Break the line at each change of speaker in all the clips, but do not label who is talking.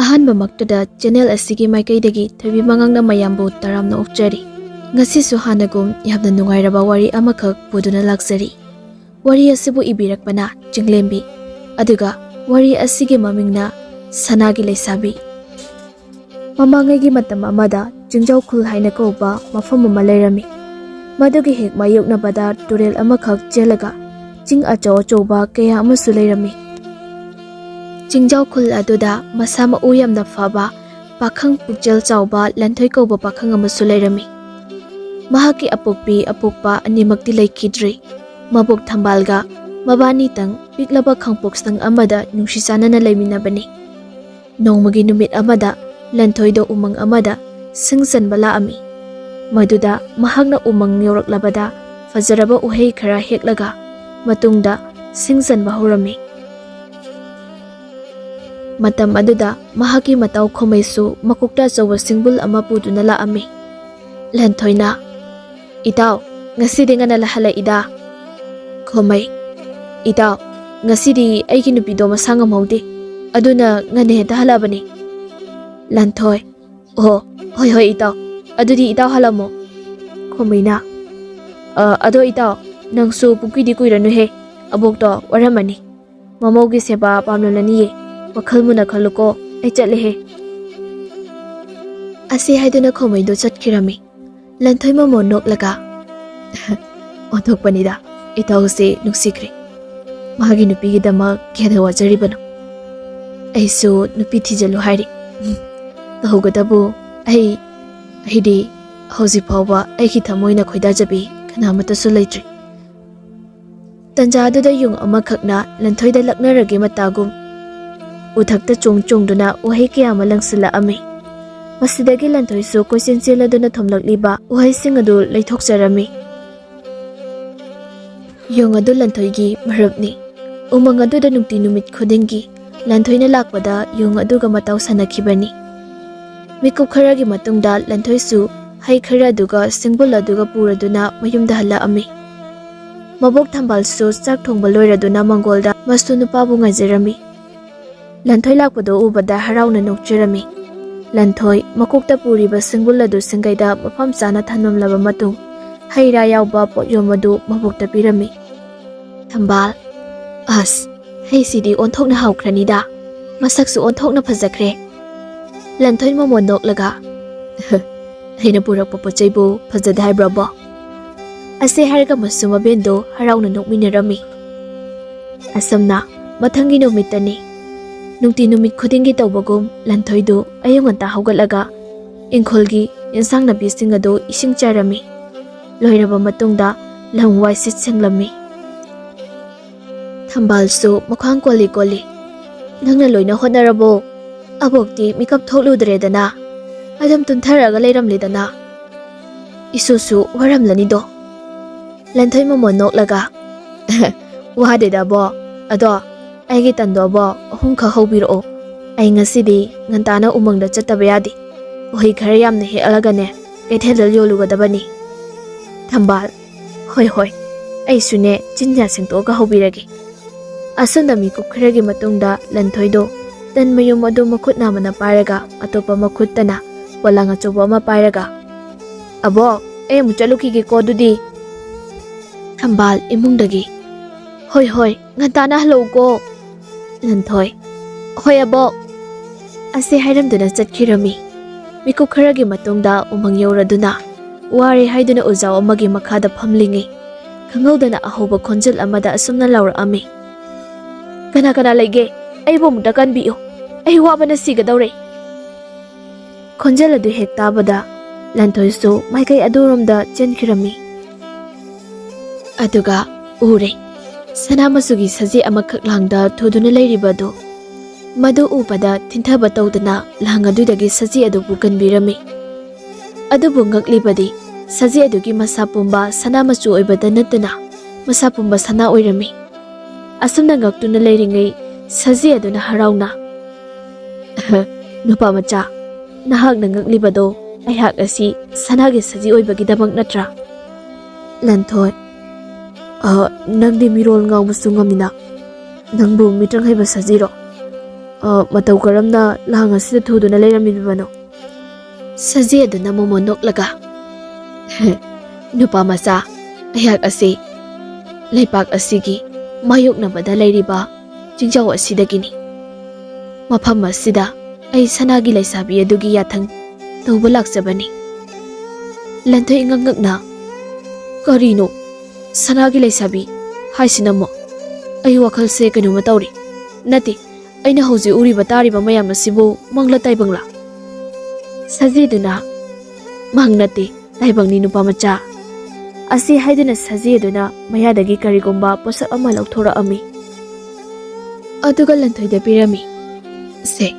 ꯑꯍꯥꯟꯕꯃꯛꯇꯗ channel ꯑꯁꯤꯒꯤ ꯃꯥꯏꯀꯩꯗꯒꯤ ꯊꯣꯏꯕꯤ ꯃꯉꯥꯡꯅ ꯃꯌꯥꯝꯕꯨ ꯇꯔꯥꯝꯅ ꯑꯣꯛꯆꯔꯤ꯫ ꯉꯁꯤꯁꯨ ꯍꯥꯟꯅꯒꯨꯝ ꯌꯥꯝꯅ ꯅꯨꯡꯉꯥꯏꯔꯕ ꯋꯥꯔꯤ ꯑꯃꯈꯛ ꯄꯨꯗꯨꯅ ꯂꯥꯛꯆꯔꯤ꯫ ꯋꯥꯔꯤ ꯑꯁꯤꯕꯨ ꯏꯕꯤꯔꯛꯄꯅ ꯆꯤꯡꯂꯦꯝꯕꯤ, ꯑꯗꯨꯒ ꯋꯥꯔꯤ ꯑꯁꯤꯒꯤ ꯃꯃꯤꯡꯅ ꯁꯅꯥꯒꯤ ꯂꯩꯁꯥꯕꯤ꯫ ꯃꯃꯥꯡꯉꯩꯒꯤ ꯃꯇꯝ ꯑꯃꯗ ꯆꯤꯡꯖꯥꯎꯈꯨꯜ ꯍꯥꯏꯅ ꯀꯧꯕ ꯃꯐꯝ ꯑꯃ ꯂꯩꯔꯝꯃꯤ꯫ ꯃꯗꯨꯒꯤ ꯍꯦꯛ ꯃꯥꯌꯣꯛꯅꯕꯗ ꯇꯨꯔꯦꯜ ꯑꯃꯈꯛ ꯆꯦꯜꯂꯒ ꯆꯤꯡ ꯑꯆꯧ ꯑꯆꯧꯕ ꯀꯌꯥ ꯑꯃꯁꯨ ꯂꯩꯔꯝꯃꯤ꯫ ꯆꯤꯡꯖꯥꯎꯈꯨꯜ ꯑꯗꯨꯗ ꯃꯁꯥ ꯃꯎ ꯌꯥꯝꯅ ꯐꯕ ꯄꯥꯈꯪ ꯄꯨꯛꯆꯦꯜ ꯆꯥꯎꯕ ꯂꯟꯊꯣꯏ ꯀꯧꯕ ꯄꯥꯈꯪ ꯑꯃꯁꯨ ꯂꯩꯔꯝꯃꯤ꯫ ꯃꯍꯥꯛꯀꯤ ꯑꯄꯣꯛꯄꯤ ꯑꯄꯣꯛꯄ ꯑꯅꯤꯃꯛꯇꯤ ꯂꯩꯈꯤꯗ꯭ꯔꯤ꯫ ꯃꯕꯣꯛ ꯊꯝꯕꯥꯜꯒ ꯃꯕꯥꯅꯤꯇꯪ ꯄꯤꯛꯂꯕ ꯈꯥꯡꯄꯣꯛꯁꯪ ꯑꯃꯗ ꯅꯨꯡꯁꯤ ꯆꯥꯟꯅꯅ ꯂꯩꯃꯤꯟꯅꯕꯅꯤ꯫ ꯅꯣꯡꯃꯒꯤ ꯅꯨꯃꯤꯠ ꯑꯃꯗ ꯂꯟꯊꯣꯏꯗꯣ ꯎꯃꯪ ꯑꯃꯗ ꯁꯤꯡ ꯆꯟꯕ ꯂꯥꯛꯑꯝꯃꯤ꯫ ꯃꯗꯨꯗ ꯃꯍꯥꯛꯅ ꯎꯃꯪ ꯌꯧꯔꯛꯂꯕꯗ ꯐꯖꯔꯕ ꯎꯍꯩ ꯈꯔ ꯍꯦꯛꯂꯒ ꯃꯇꯨꯡꯗ ꯁꯤꯡ ꯆꯟꯕ ꯍꯧꯔꯝꯃꯤ꯫ ꯃꯇꯝ ꯑꯗꯨꯗ ꯃꯍꯥꯛꯀꯤ ꯃꯇꯥꯎ ꯈꯣꯃꯩꯁꯨ ꯃꯀꯣꯛꯇ ꯑꯆꯧꯕ ꯁꯤꯡꯕꯨꯜ ꯑꯃ ꯄꯨꯗꯨꯅ ꯂꯥꯛꯑꯝꯃꯤ꯫ ꯂꯟꯊꯣꯏꯅ, "ꯏꯇꯥꯎ, ꯉꯁꯤꯗꯤ ꯉꯟꯅ ꯍꯜꯂꯛꯏꯗ." ꯈꯣꯃꯩ, "ꯏꯇꯥꯎ, ꯉꯁꯤꯗꯤ ꯑꯩꯒꯤ ꯅꯨꯄꯤꯗꯣ ꯃꯁꯥ ꯉꯝꯍꯧꯗꯦ, ꯑꯗꯨꯅ ꯉꯟꯅ ꯍꯦꯛꯇ ꯍꯜꯂꯛꯑꯕꯅꯤ." ꯂꯟꯊꯣꯏ, "ꯑꯣ, ꯍꯣꯏ ꯍꯣꯏ ꯏꯇꯥꯎ, ꯑꯗꯨꯗꯤ ꯏꯇꯥꯎ ꯍꯜꯂꯝꯃꯣ." ꯈꯣꯃꯩꯅ, "ꯑꯗꯣ ꯏꯇꯥꯎ, ꯅꯪꯁꯨ ꯄꯨꯡꯀꯨꯏꯗꯤ ꯀꯨꯏꯔꯅꯨꯍꯦ, ꯑꯕꯣꯛꯇꯣ ꯋꯥꯔꯝꯃꯅꯤ. ꯃꯃꯧꯒꯤ ꯁꯦꯕꯥ ꯄꯥꯝꯂꯝꯂꯅꯤꯌꯦ, ꯋꯥꯈꯜ ꯃꯨꯟꯅ ꯈꯜꯂꯨꯀꯣ, ꯑꯩ ꯆꯠꯂꯦꯍꯦ." ꯑꯁꯤ ꯍꯥꯏꯗꯨꯅ ꯈꯣꯃꯩꯗꯣ ꯆꯠꯈꯤꯔꯝꯃꯤ꯫ ꯂꯟꯊꯣꯏ ꯃꯃꯣ ꯅꯣꯛꯂꯒ, "ꯑꯣꯟꯊꯣꯛꯄꯅꯤꯗ, ꯏꯇꯥꯎꯁꯦ ꯅꯨꯡꯁꯤꯈ꯭ꯔꯦ. ꯃꯥꯒꯤ ꯅꯨꯄꯤꯒꯤꯗꯃꯛ ꯀꯌꯥꯗ ꯋꯥꯖꯔꯤꯕꯅꯣ. ꯑꯩꯁꯨ ꯅꯨꯄꯤ ꯊꯤꯖꯤꯜꯂꯨ ꯍꯥꯏꯔꯤ. ꯇꯧꯍꯧꯒꯗꯕꯨ ꯑꯩꯗꯤ ꯍꯧꯖꯤꯛ ꯐꯥꯎꯕ ꯑꯩꯒꯤ ꯊꯃꯣꯏꯅ ꯈꯣꯏꯗꯥꯖꯕꯤ ꯀꯅꯥꯃꯠꯇꯁꯨ ꯂꯩꯇ꯭ꯔꯤ." ꯇꯟꯖꯥ ꯑꯗꯨꯗ ꯌꯨꯡ ꯑꯃꯈꯛꯅ ꯂꯟꯊꯣꯏꯗ ꯂꯛꯅꯔꯒꯦ ꯃꯇꯥꯒꯨꯝ ꯎꯊꯛꯇ ꯆꯣꯡꯗꯨꯅ ꯎꯍꯩ ꯀꯌꯥ ꯑꯃ ꯂꯪꯁꯤꯜꯂꯛꯑꯝꯃꯤ꯫ ꯃꯁꯤꯗꯒꯤ ꯂꯟꯊꯣꯏꯁꯨ ꯀꯣꯏꯆꯦꯟ ꯆꯦꯜꯂꯗꯨꯅ ꯊꯣꯝꯂꯛꯂꯤꯕ ꯎꯍꯩꯁꯤꯡ ꯑꯗꯨ ꯂꯩꯊꯣꯛꯆꯔꯝꯃꯤ꯫ ꯌꯣꯡ ꯑꯗꯨ ꯂꯟꯊꯣꯏꯒꯤ ꯃꯔꯨꯞꯅꯤ꯫ ꯎꯃꯪ ꯑꯗꯨꯗ ꯅꯨꯡꯇꯤ ꯅꯨꯃꯤꯠ ꯈꯨꯗꯤꯡꯒꯤ ꯂꯟꯊꯣꯏꯅ ꯂꯥꯛꯄꯗ ꯌꯣꯡ ꯑꯗꯨꯒ ꯃꯇꯥꯎ ꯁꯥꯟꯅꯈꯤꯕꯅꯤ꯫ ꯃꯤꯀꯨꯞ ꯈꯔꯒꯤ ꯃꯇꯨꯡꯗ ꯂꯟꯊꯣꯏꯁꯨ ꯍꯩ ꯈꯔ ꯑꯗꯨꯒ ꯁꯤꯡꯕꯨꯜ ꯑꯗꯨꯒ ꯄꯨꯔꯗꯨꯅ ꯃꯌꯨꯝꯗ ꯍꯜꯂꯛꯑꯝꯃꯤ꯫ ꯃꯕꯣꯛ ꯊꯝꯕꯥꯜꯁꯨ ꯆꯥꯛ ꯊꯣꯡꯕ ꯂꯣꯏꯔꯗꯨꯅ ꯃꯪꯒꯣꯜꯗ ꯃꯁꯨ ꯅꯨꯄꯥꯕꯨ ꯉꯥꯏꯖꯔꯝꯃꯤ꯫ ꯂꯟꯊꯣꯏ ꯂꯥꯛꯄꯗꯣ ꯎꯕꯗ ꯍꯔꯥꯎꯅ ꯅꯣꯛꯆꯔꯝꯃꯤ꯫ ꯂꯟꯊꯣꯏ ꯃꯀꯣꯛꯇ ꯄꯨꯔꯤꯕ ꯁꯤꯡꯕꯨꯜ ꯑꯗꯨ ꯁꯤꯡꯒꯩꯗ ꯃꯐꯝ ꯆꯥꯅ ꯊꯝꯂꯝꯂꯕ ꯃꯇꯨꯡ ꯍꯩ ꯔꯥ ꯌꯥꯎꯕ ꯄꯣꯠꯌꯣꯝ ꯑꯗꯨ ꯃꯕꯣꯛꯇ ꯄꯤꯔꯝꯃꯤ꯫ ꯊꯝꯕꯥꯜ, "ꯑꯁ, ꯍꯩꯁꯤꯗꯤ ꯑꯣꯟꯊꯣꯛꯅ ꯍꯥꯎꯈ꯭ꯔꯅꯤꯗ, ꯃꯁꯛꯁꯨ ꯑꯣꯟꯊꯣꯛꯅ ꯐꯖꯈ꯭ꯔꯦ." ꯂꯟꯊꯣꯏ ꯃꯃꯣ ꯅꯣꯛꯂꯒ, "ꯑꯩꯅ ꯄꯨꯔꯛꯄ ꯄꯣꯠ ꯆꯩꯕꯨ ꯐꯖꯗꯦ ꯍꯥꯏꯕ꯭ꯔꯕꯣ?" ꯑꯁꯤ ꯍꯥꯏꯔꯒ ꯃꯁꯨ ꯃꯕꯦꯟꯗꯣ ꯍꯔꯥꯎꯅ ꯅꯣꯛꯃꯤꯟꯅꯔꯝꯃꯤ꯫ ꯑꯁꯨꯝꯅ ꯃꯊꯪꯒꯤ ꯅꯨꯃꯤꯠꯇꯅꯤ꯫ ꯅꯨꯡꯇꯤ ꯅꯨꯃꯤꯠ ꯈꯨꯗꯤꯡꯒꯤ ꯇꯧꯕꯒꯨꯝ ꯂꯟꯊꯣꯏꯗꯨ ꯑꯌꯨꯛ ꯉꯟꯇꯥ ꯍꯧꯒꯠꯂꯒ ꯏꯪꯈꯣꯜꯒꯤ ꯌꯦꯟꯁꯥꯡ ꯅꯥꯄꯤꯁꯤꯡ ꯑꯗꯨ ꯏꯁꯤꯡ ꯆꯥꯏꯔꯝꯃꯤ꯫ ꯂꯣꯏꯔꯕ ꯃꯇꯨꯡꯗ ꯂꯝ ꯋꯥꯏ ꯁꯤꯠ ꯁꯦꯡꯂꯝꯃꯤ꯫ ꯊꯝꯕꯥꯜꯁꯨ ꯃꯈ꯭ꯋꯥꯡ ꯀꯣꯜꯂꯤ, "ꯅꯪꯅ ꯂꯣꯏꯅ ꯍꯣꯠꯅꯔꯕꯣ? ꯑꯕꯣꯛꯇꯤ ꯃꯤꯀꯞ ꯊꯣꯛꯂꯨꯗ꯭ꯔꯦꯗꯅ, ꯑꯗꯨꯝ ꯇꯨꯝꯊꯔꯒ ꯂꯩꯔꯝꯂꯦꯗꯅ. ꯏꯁꯨꯁꯨ ꯋꯥꯔꯝꯂꯅꯤꯗꯣ." ꯂꯟꯊꯣꯏ ꯃꯃꯣ ꯅꯣꯛꯂꯒ, "ꯋꯥꯗꯦꯗ ꯑꯕꯣꯛ, ꯑꯗꯣ ꯑꯩꯒꯤ ꯇꯟꯗꯣ ꯑꯕꯣꯛ 3 ꯈꯛ ꯍꯧꯕꯤꯔꯛꯑꯣ. ꯑꯩ ꯉꯁꯤꯗꯤ ꯉꯟꯇꯥꯅ ꯎꯃꯪꯗ ꯆꯠꯇꯕ ꯌꯥꯗꯦ. ꯎꯍꯩ ꯈꯔ ꯌꯥꯝꯅ ꯍꯦꯛꯑꯒꯅꯦ ꯀꯩꯊꯦꯜꯗ ꯌꯣꯜꯂꯨꯒꯗꯕꯅꯤ." ꯊꯝꯕꯥꯜ, "ꯍꯣꯏ ꯍꯣꯏ, ꯑꯩꯁꯨꯅꯦ ꯆꯤꯟꯌꯥ ꯁꯦꯡꯇꯣꯛꯑꯒ ꯍꯧꯕꯤꯔꯒꯦ." ꯑꯁꯨꯝꯅ ꯃꯤꯀꯨꯞ ꯈꯔꯒꯤ ꯃꯇꯨꯡꯗ ꯂꯟꯊꯣꯏꯗꯣ ꯇꯟ ꯃꯌꯨꯝ ꯑꯗꯨ ꯃꯈꯨꯠ ꯅꯥꯝꯃꯅ ꯄꯥꯏꯔꯒ ꯑꯇꯣꯞꯄ ꯃꯈꯨꯠꯇꯅ ꯄꯣꯂꯥꯡ ꯑꯆꯧꯕ ꯑꯃ ꯄꯥꯏꯔꯒ, "ꯑꯕꯣꯛ, ꯑꯩ ꯑꯃꯨꯛ ꯆꯠꯂꯨꯈꯤꯒꯦꯀꯣ ꯑꯗꯨꯗꯤ." ꯊꯝꯕꯥꯜ ꯏꯃꯨꯡꯗꯒꯤ, "ꯍꯣꯏ ꯍꯣꯏ, ꯉꯟꯇꯥꯅ ꯍꯜꯂꯛꯎꯀꯣ." ꯂꯟꯊꯣꯏ, "ꯍꯣꯏ ꯑꯕꯣꯛ." ꯑꯁꯤ ꯍꯥꯏꯔꯝꯗꯨꯅ ꯆꯠꯈꯤꯔꯝꯃꯤ꯫ ꯃꯤꯀꯨꯞ ꯈꯔꯒꯤ ꯃꯇꯨꯡꯗ ꯎꯃꯪ ꯌꯧꯔꯗꯨꯅ ꯋꯥꯔꯦ ꯍꯥꯏꯗꯨꯅ ꯎꯖꯥꯎ ꯑꯃꯒꯤ ꯃꯈꯥꯗ ꯐꯝꯂꯤꯉꯩ ꯈꯪꯍꯧꯗꯅ ꯑꯍꯧꯕ ꯈꯣꯟꯖꯦꯜ ꯑꯃꯗ ꯑꯁꯨꯝꯅ ꯂꯥꯎꯔꯛꯑꯝꯃꯤ, "ꯀꯅꯥ ꯀꯅꯥ ꯂꯩꯒꯦ? ꯑꯩꯕꯨ ꯑꯃꯨꯛꯇ ꯀꯟꯕꯤꯌꯨ, ꯑꯩ ꯋꯥꯕꯅ ꯁꯤꯒꯗꯧꯔꯦ." ꯈꯣꯟꯖꯦꯜ ꯑꯗꯨ ꯍꯦꯛ ꯇꯥꯕꯗ ꯂꯟꯊꯣꯏꯁꯨ ꯃꯥꯏꯀꯩ ꯑꯗꯨꯔꯣꯝꯗ ꯆꯦꯟꯈꯤꯔꯝꯃꯤ꯫ ꯑꯗꯨꯒ ꯎꯔꯦ, ꯁꯅꯥ ꯃꯆꯨꯒꯤ ꯁꯖꯤ ꯑꯃꯈꯛ ꯂꯥꯡꯗ ꯊꯨꯗꯨꯅ ꯂꯩꯔꯤꯕꯗꯨ꯫ ꯃꯗꯨ ꯎꯕꯗ ꯊꯤꯟꯊꯕ ꯇꯧꯗꯅ ꯂꯥꯡ ꯑꯗꯨꯗꯒꯤ ꯁꯖꯤ ꯑꯗꯨꯕꯨ ꯀꯟꯕꯤꯔꯝꯃꯤ꯫ ꯑꯗꯨꯕꯨ ꯉꯛꯂꯤꯕꯗꯤ ꯁꯖꯤ ꯑꯗꯨꯒꯤ ꯃꯁꯥ ꯄꯨꯝꯕ ꯁꯅꯥ ꯃꯆꯨ ꯑꯣꯏꯕꯗ ꯅꯠꯇꯅ ꯃꯁꯥ ꯄꯨꯝꯕ ꯁꯅꯥ ꯑꯣꯏꯔꯝꯃꯤ꯫ ꯑꯁꯨꯝꯅ ꯉꯛꯇꯨꯅ ꯂꯩꯔꯤꯉꯩ ꯁꯖꯤ ꯑꯗꯨꯅ ꯍꯔꯥꯎꯅ, "ꯅꯨꯄꯥ ꯃꯆꯥ, ꯅꯍꯥꯛꯅ ꯉꯛꯂꯤꯕꯗꯣ ꯑꯩꯍꯥꯛ ꯑꯁꯤ ꯁꯅꯥꯒꯤ ꯁꯖꯤ ꯑꯣꯏꯕꯒꯤꯗꯃꯛ ꯅꯠꯇ꯭ꯔꯥ?" ꯂꯟꯊꯣꯏ, "ꯅꯪꯗꯤ ꯃꯤꯔꯣꯜ ꯉꯥꯡꯕꯁꯨ ꯉꯝꯃꯤꯅ, ꯅꯪꯕꯨ ꯃꯤꯇ꯭ꯔꯪ ꯍꯩꯕ ꯁꯖꯤꯔꯣ?" ꯃꯇꯧ ꯀꯔꯝꯅ ꯂꯥꯡ ꯑꯁꯤꯗ ꯊꯨꯗꯨꯅ ꯂꯩꯔꯝꯃꯤꯕꯅꯣ? ꯁꯖꯤ ꯑꯗꯨꯅ ꯃꯣꯃꯣꯟ ꯅꯣꯛꯂꯒ ꯅꯨꯄꯥ ꯃꯆꯥ, ꯑꯩꯍꯥꯛ ꯑꯁꯤ ꯂꯩꯄꯥꯛ ꯑꯁꯤꯒꯤ ꯃꯥꯌꯣꯛꯅꯕꯗ ꯂꯩꯔꯤꯕ ꯆꯤꯡꯖꯥꯎ ꯑꯁꯤꯗꯒꯤꯅꯤ꯫ ꯃꯐꯝ ꯑꯁꯤꯗ ꯑꯩ ꯁꯅꯥꯒꯤ ꯂꯩꯁꯥꯕꯤ ꯑꯗꯨꯒꯤ ꯌꯥꯊꯪ ꯇꯧꯕ ꯂꯥꯛꯆꯕꯅꯤ꯫ ꯂꯟꯊꯣꯏ ꯏꯉꯛ ꯉꯛꯅ ꯀꯔꯤꯅꯣ ꯁꯅꯥꯒꯤ ꯂꯩꯁꯥꯕꯤ ꯍꯥꯏꯁꯤꯅꯃꯣ? ꯑꯩ ꯋꯥꯈꯜꯁꯦ ꯀꯩꯅꯣꯝꯃ ꯇꯧꯔꯤ꯫ ꯅꯠꯇꯦ, ꯑꯩꯅ ꯍꯧꯖꯤꯛ ꯎꯔꯤꯕ ꯇꯥꯔꯤꯕ ꯃꯌꯥꯝ ꯑꯁꯤꯕꯨ ꯃꯪꯂꯥ ꯇꯥꯏꯕꯪꯂꯥ? ꯁꯖꯤꯗꯨꯅ ꯃꯪ ꯅꯠꯇꯦ, ꯇꯥꯏꯕꯪꯅꯤ ꯅꯨꯄꯥ ꯃꯆꯥ꯫ ꯑꯁꯤ ꯍꯥꯏꯗꯨꯅ ꯁꯖꯤ ꯑꯗꯨꯅ ꯃꯌꯥꯗꯒꯤ ꯀꯔꯤꯒꯨꯝꯕ ꯄꯣꯠꯁꯛ ꯑꯃ ꯂꯧꯊꯣꯔꯛꯑꯝꯃꯤ꯫ ꯑꯗꯨꯒ ꯂꯟꯊꯣꯏꯗ ꯄꯤꯔꯝꯃꯤ꯫ ꯁꯦ,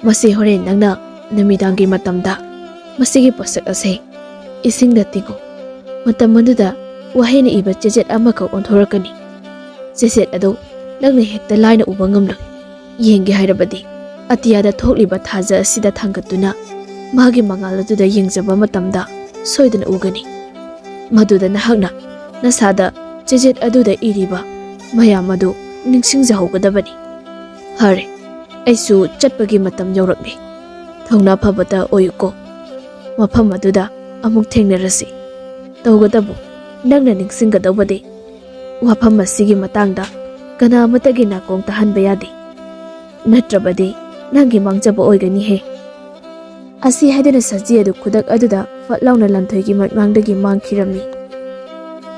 ꯃꯁꯤ ꯍꯣꯔꯦꯟ ꯅꯪꯅ ꯅꯨꯃꯤꯗꯥꯡꯒꯤ ꯃꯇꯝꯗ ꯃꯁꯤꯒꯤ ꯄꯣꯠꯁꯛ ꯑꯁꯦ ꯏꯁꯤꯡꯗ ꯇꯤꯡꯉꯨ꯫ ꯃꯇꯝ ꯑꯗꯨꯗ ꯋꯥꯍꯩꯅ ꯏꯕ ꯆꯦꯆꯦꯠ ꯑꯃꯈꯛ ꯑꯣꯟꯊꯣꯔꯛꯀꯅꯤ꯫ ꯆꯦꯆꯦꯠ ꯑꯗꯨ ꯅꯪꯅ ꯍꯦꯛꯇ ꯂꯥꯏꯅ ꯎꯕ ꯉꯝꯂꯣꯏ꯫ ꯌꯦꯡꯒꯦ ꯍꯥꯏꯔꯕꯗꯤ ꯑꯇꯤꯌꯥꯗ ꯊꯣꯛꯂꯤꯕ ꯊꯥꯖ ꯑꯁꯤꯗ ꯊꯥꯡꯒꯠꯇꯨꯅ ꯃꯥꯒꯤ ꯃꯉꯥꯜ ꯑꯗꯨꯗ ꯌꯦꯡꯖꯕ ꯃꯇꯝꯗ ꯁꯣꯏꯗꯅ ꯎꯒꯅꯤ꯫ ꯃꯗꯨꯗ ꯅꯍꯥꯛꯅ ꯅꯁꯥꯗ ꯆꯦꯆꯦꯠ ꯑꯗꯨꯗ ꯏꯔꯤꯕ ꯃꯌꯥꯝ ꯑꯗꯨ ꯅꯤꯡꯁꯤꯡꯖꯍꯧꯒꯗꯕꯅꯤ꯫ ꯐꯔꯦ, ꯑꯩꯁꯨ ꯆꯠꯄꯒꯤ ꯃꯇꯝ ꯌꯧꯔꯛꯂꯦ꯫ ꯊꯧꯅꯥ ꯐꯕꯇ ꯑꯣꯏꯌꯨꯀꯣ꯫ ꯃꯐꯝ ꯑꯗꯨꯗ ꯑꯃꯨꯛ ꯊꯦꯡꯅꯔꯁꯤ꯫ ꯇꯧꯒꯗꯕꯨ ꯅꯪꯅ ꯅꯤꯡꯁꯤꯡꯒꯗꯧꯕꯗꯤ ꯋꯥꯐꯝ ꯑꯁꯤꯒꯤ ꯃꯇꯥꯡꯗ ꯀꯅꯥ ꯑꯃꯠꯇꯒꯤ ꯅꯥꯀꯣꯡ ꯇꯥꯍꯟꯕ ꯌꯥꯗꯦ꯫ ꯅꯠꯇ꯭ꯔꯕꯗꯤ ꯅꯪꯒꯤ ꯃꯥꯡꯖꯕ ꯑꯣꯏꯒꯅꯤꯍꯦ꯫ ꯑꯁꯤ ꯍꯥꯏꯗꯨꯅ ꯁꯖꯤ ꯑꯗꯨ ꯈꯨꯗꯛ ꯑꯗꯨꯗ ꯐꯠ ꯂꯥꯎꯅ ꯂꯟꯊꯣꯏꯒꯤ ꯃꯪꯂꯥꯡꯗꯒꯤ ꯃꯥꯡꯈꯤꯔꯝꯃꯤ꯫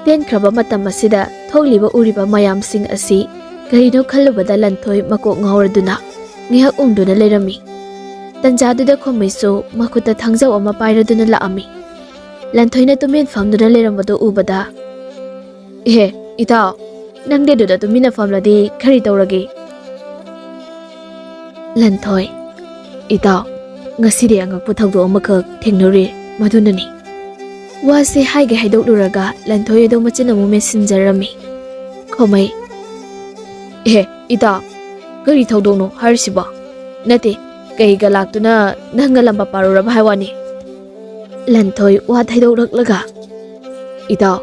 ꯇꯦꯟꯈ꯭ꯔꯕ ꯃꯇꯝ ꯑꯁꯤꯗ ꯊꯣꯛꯂꯤꯕ ꯎꯔꯤꯕ ꯃꯌꯥꯝꯁꯤꯡ ꯑꯁꯤ ꯀꯔꯤꯅꯣ ꯈꯜꯂꯨꯕꯗ ꯂꯟꯊꯣꯏ ꯃꯀꯣꯛ ꯉꯥꯎꯔꯗꯨꯅ ꯉꯥꯏꯍꯥꯛ ꯎꯪꯗꯨꯅ ꯂꯩꯔꯝꯃꯤ꯫ ꯇꯟꯖꯥꯗꯨꯗ ꯈꯣꯝꯃꯩꯁꯨ ꯃꯈꯨꯠꯇ ꯊꯥꯡꯖꯧ ꯑꯃ ꯄꯥꯏꯔꯗꯨꯅ ꯂꯥꯛꯑꯝꯃꯤ꯫ ꯂꯟꯊꯣꯏꯅ ꯇꯨꯃꯤꯟ ꯐꯝꯗꯨꯅ ꯂꯩꯔꯝꯕꯗꯨ ꯎꯕꯗ, "ꯑꯦꯍꯦ, ꯏꯇꯥꯎ, ꯅꯪꯗꯤ ꯑꯗꯨꯗ ꯇꯨꯃꯤꯟꯅ ꯐꯝꯂꯗꯤ ꯀꯔꯤ ꯇꯧꯔꯒꯦ?" ꯂꯟꯊꯣꯏ, "ꯏꯇꯥꯎ, ꯉꯁꯤꯗꯤ ꯑꯉꯛꯄ ꯊꯧꯗꯣꯛ ꯑꯃꯈꯛ ꯊꯦꯡꯅꯔꯨꯔꯦ, ꯃꯗꯨꯅꯅꯤ." ꯋꯥꯁꯦ ꯍꯥꯏꯒꯦ ꯍꯥꯏꯗꯣꯛꯂꯨꯔꯒ ꯂꯟꯊꯣꯏ ꯑꯗꯨ ꯃꯆꯤꯟ ꯑꯃꯨꯛ ꯃꯦꯠꯁꯤꯟꯖꯔꯝꯃꯤ꯫ ꯈꯣꯝꯃꯩ, "ꯑꯦꯍꯦ, ꯏꯇꯥꯎ, ꯀꯔꯤ ꯊꯧꯗꯣꯛꯅꯣ ꯍꯥꯏꯔꯤꯁꯤꯕꯣ? ꯅꯠꯇꯦ, ꯀꯩꯒ ꯂꯥꯛꯇꯨꯅ ꯅꯪꯒ ꯂꯝꯕꯥ ꯄꯥꯔꯨꯔꯕ ꯍꯥꯏ ꯋꯥꯅꯤ." ꯂꯟꯊꯣꯏ ꯋꯥ ꯊꯩꯗꯣꯛꯂꯛꯂꯒ, "ꯏꯇꯥꯎ,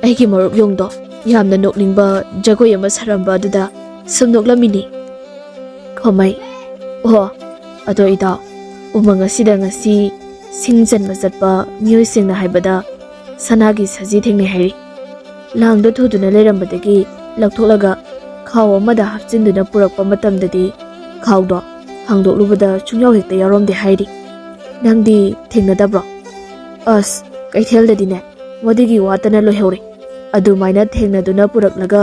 ꯑꯩꯒꯤ ꯃꯔꯨꯞ ꯌꯣꯡꯗꯣ ꯌꯥꯝꯅ ꯅꯣꯛꯅꯤꯡꯕ ꯖꯒꯣꯏ ꯑꯃ ꯁꯥꯔꯝꯕ ꯑꯗꯨꯗ ꯁꯨꯝ ꯅꯣꯛꯂꯝꯃꯤꯅꯤ." ꯈꯣꯝꯃꯩ, "ꯑꯣ, ꯑꯗꯣ ꯏꯇꯥꯎ, ꯎꯃꯪ ꯑꯁꯤꯗ ꯉꯁꯤ ꯁꯤꯡ ꯆꯟꯕ ꯆꯠꯄ ꯃꯤꯑꯣꯏꯁꯤꯡꯅ ꯍꯥꯏꯕꯗ ꯁꯅꯥꯒꯤ ꯁꯖꯤ ꯊꯦꯡꯅꯩ ꯍꯥꯏꯔꯤ꯫ ꯂꯥꯡꯗ ꯊꯨꯗꯨꯅ ꯂꯩꯔꯝꯕꯗꯒꯤ ꯂꯧꯊꯣꯛꯂꯒ ꯈꯥꯎ ꯑꯃꯗ ꯍꯥꯞꯆꯤꯟꯗꯨꯅ ꯄꯨꯔꯛꯄ ꯃꯇꯝꯗꯗꯤ ꯈꯥꯎꯗꯣ ꯍꯥꯡꯗꯣꯛꯂꯨꯕꯗ ꯁꯨꯡꯌꯥꯎ ꯍꯦꯛꯇ ꯌꯥꯎꯔꯝꯗꯦ ꯍꯥꯏꯔꯤ꯫ ꯅꯪꯗꯤ ꯊꯦꯡꯅꯗꯕ꯭ꯔꯣ? ꯑꯁ, ꯀꯩꯊꯦꯜꯗꯗꯤꯅꯦ ꯃꯗꯨꯒꯤ ꯋꯥꯇꯅ ꯂꯣꯏꯍꯧꯔꯦ꯫ ꯑꯗꯨꯃꯥꯏꯅ ꯊꯦꯡꯅꯗꯨꯅ ꯄꯨꯔꯛꯂꯒ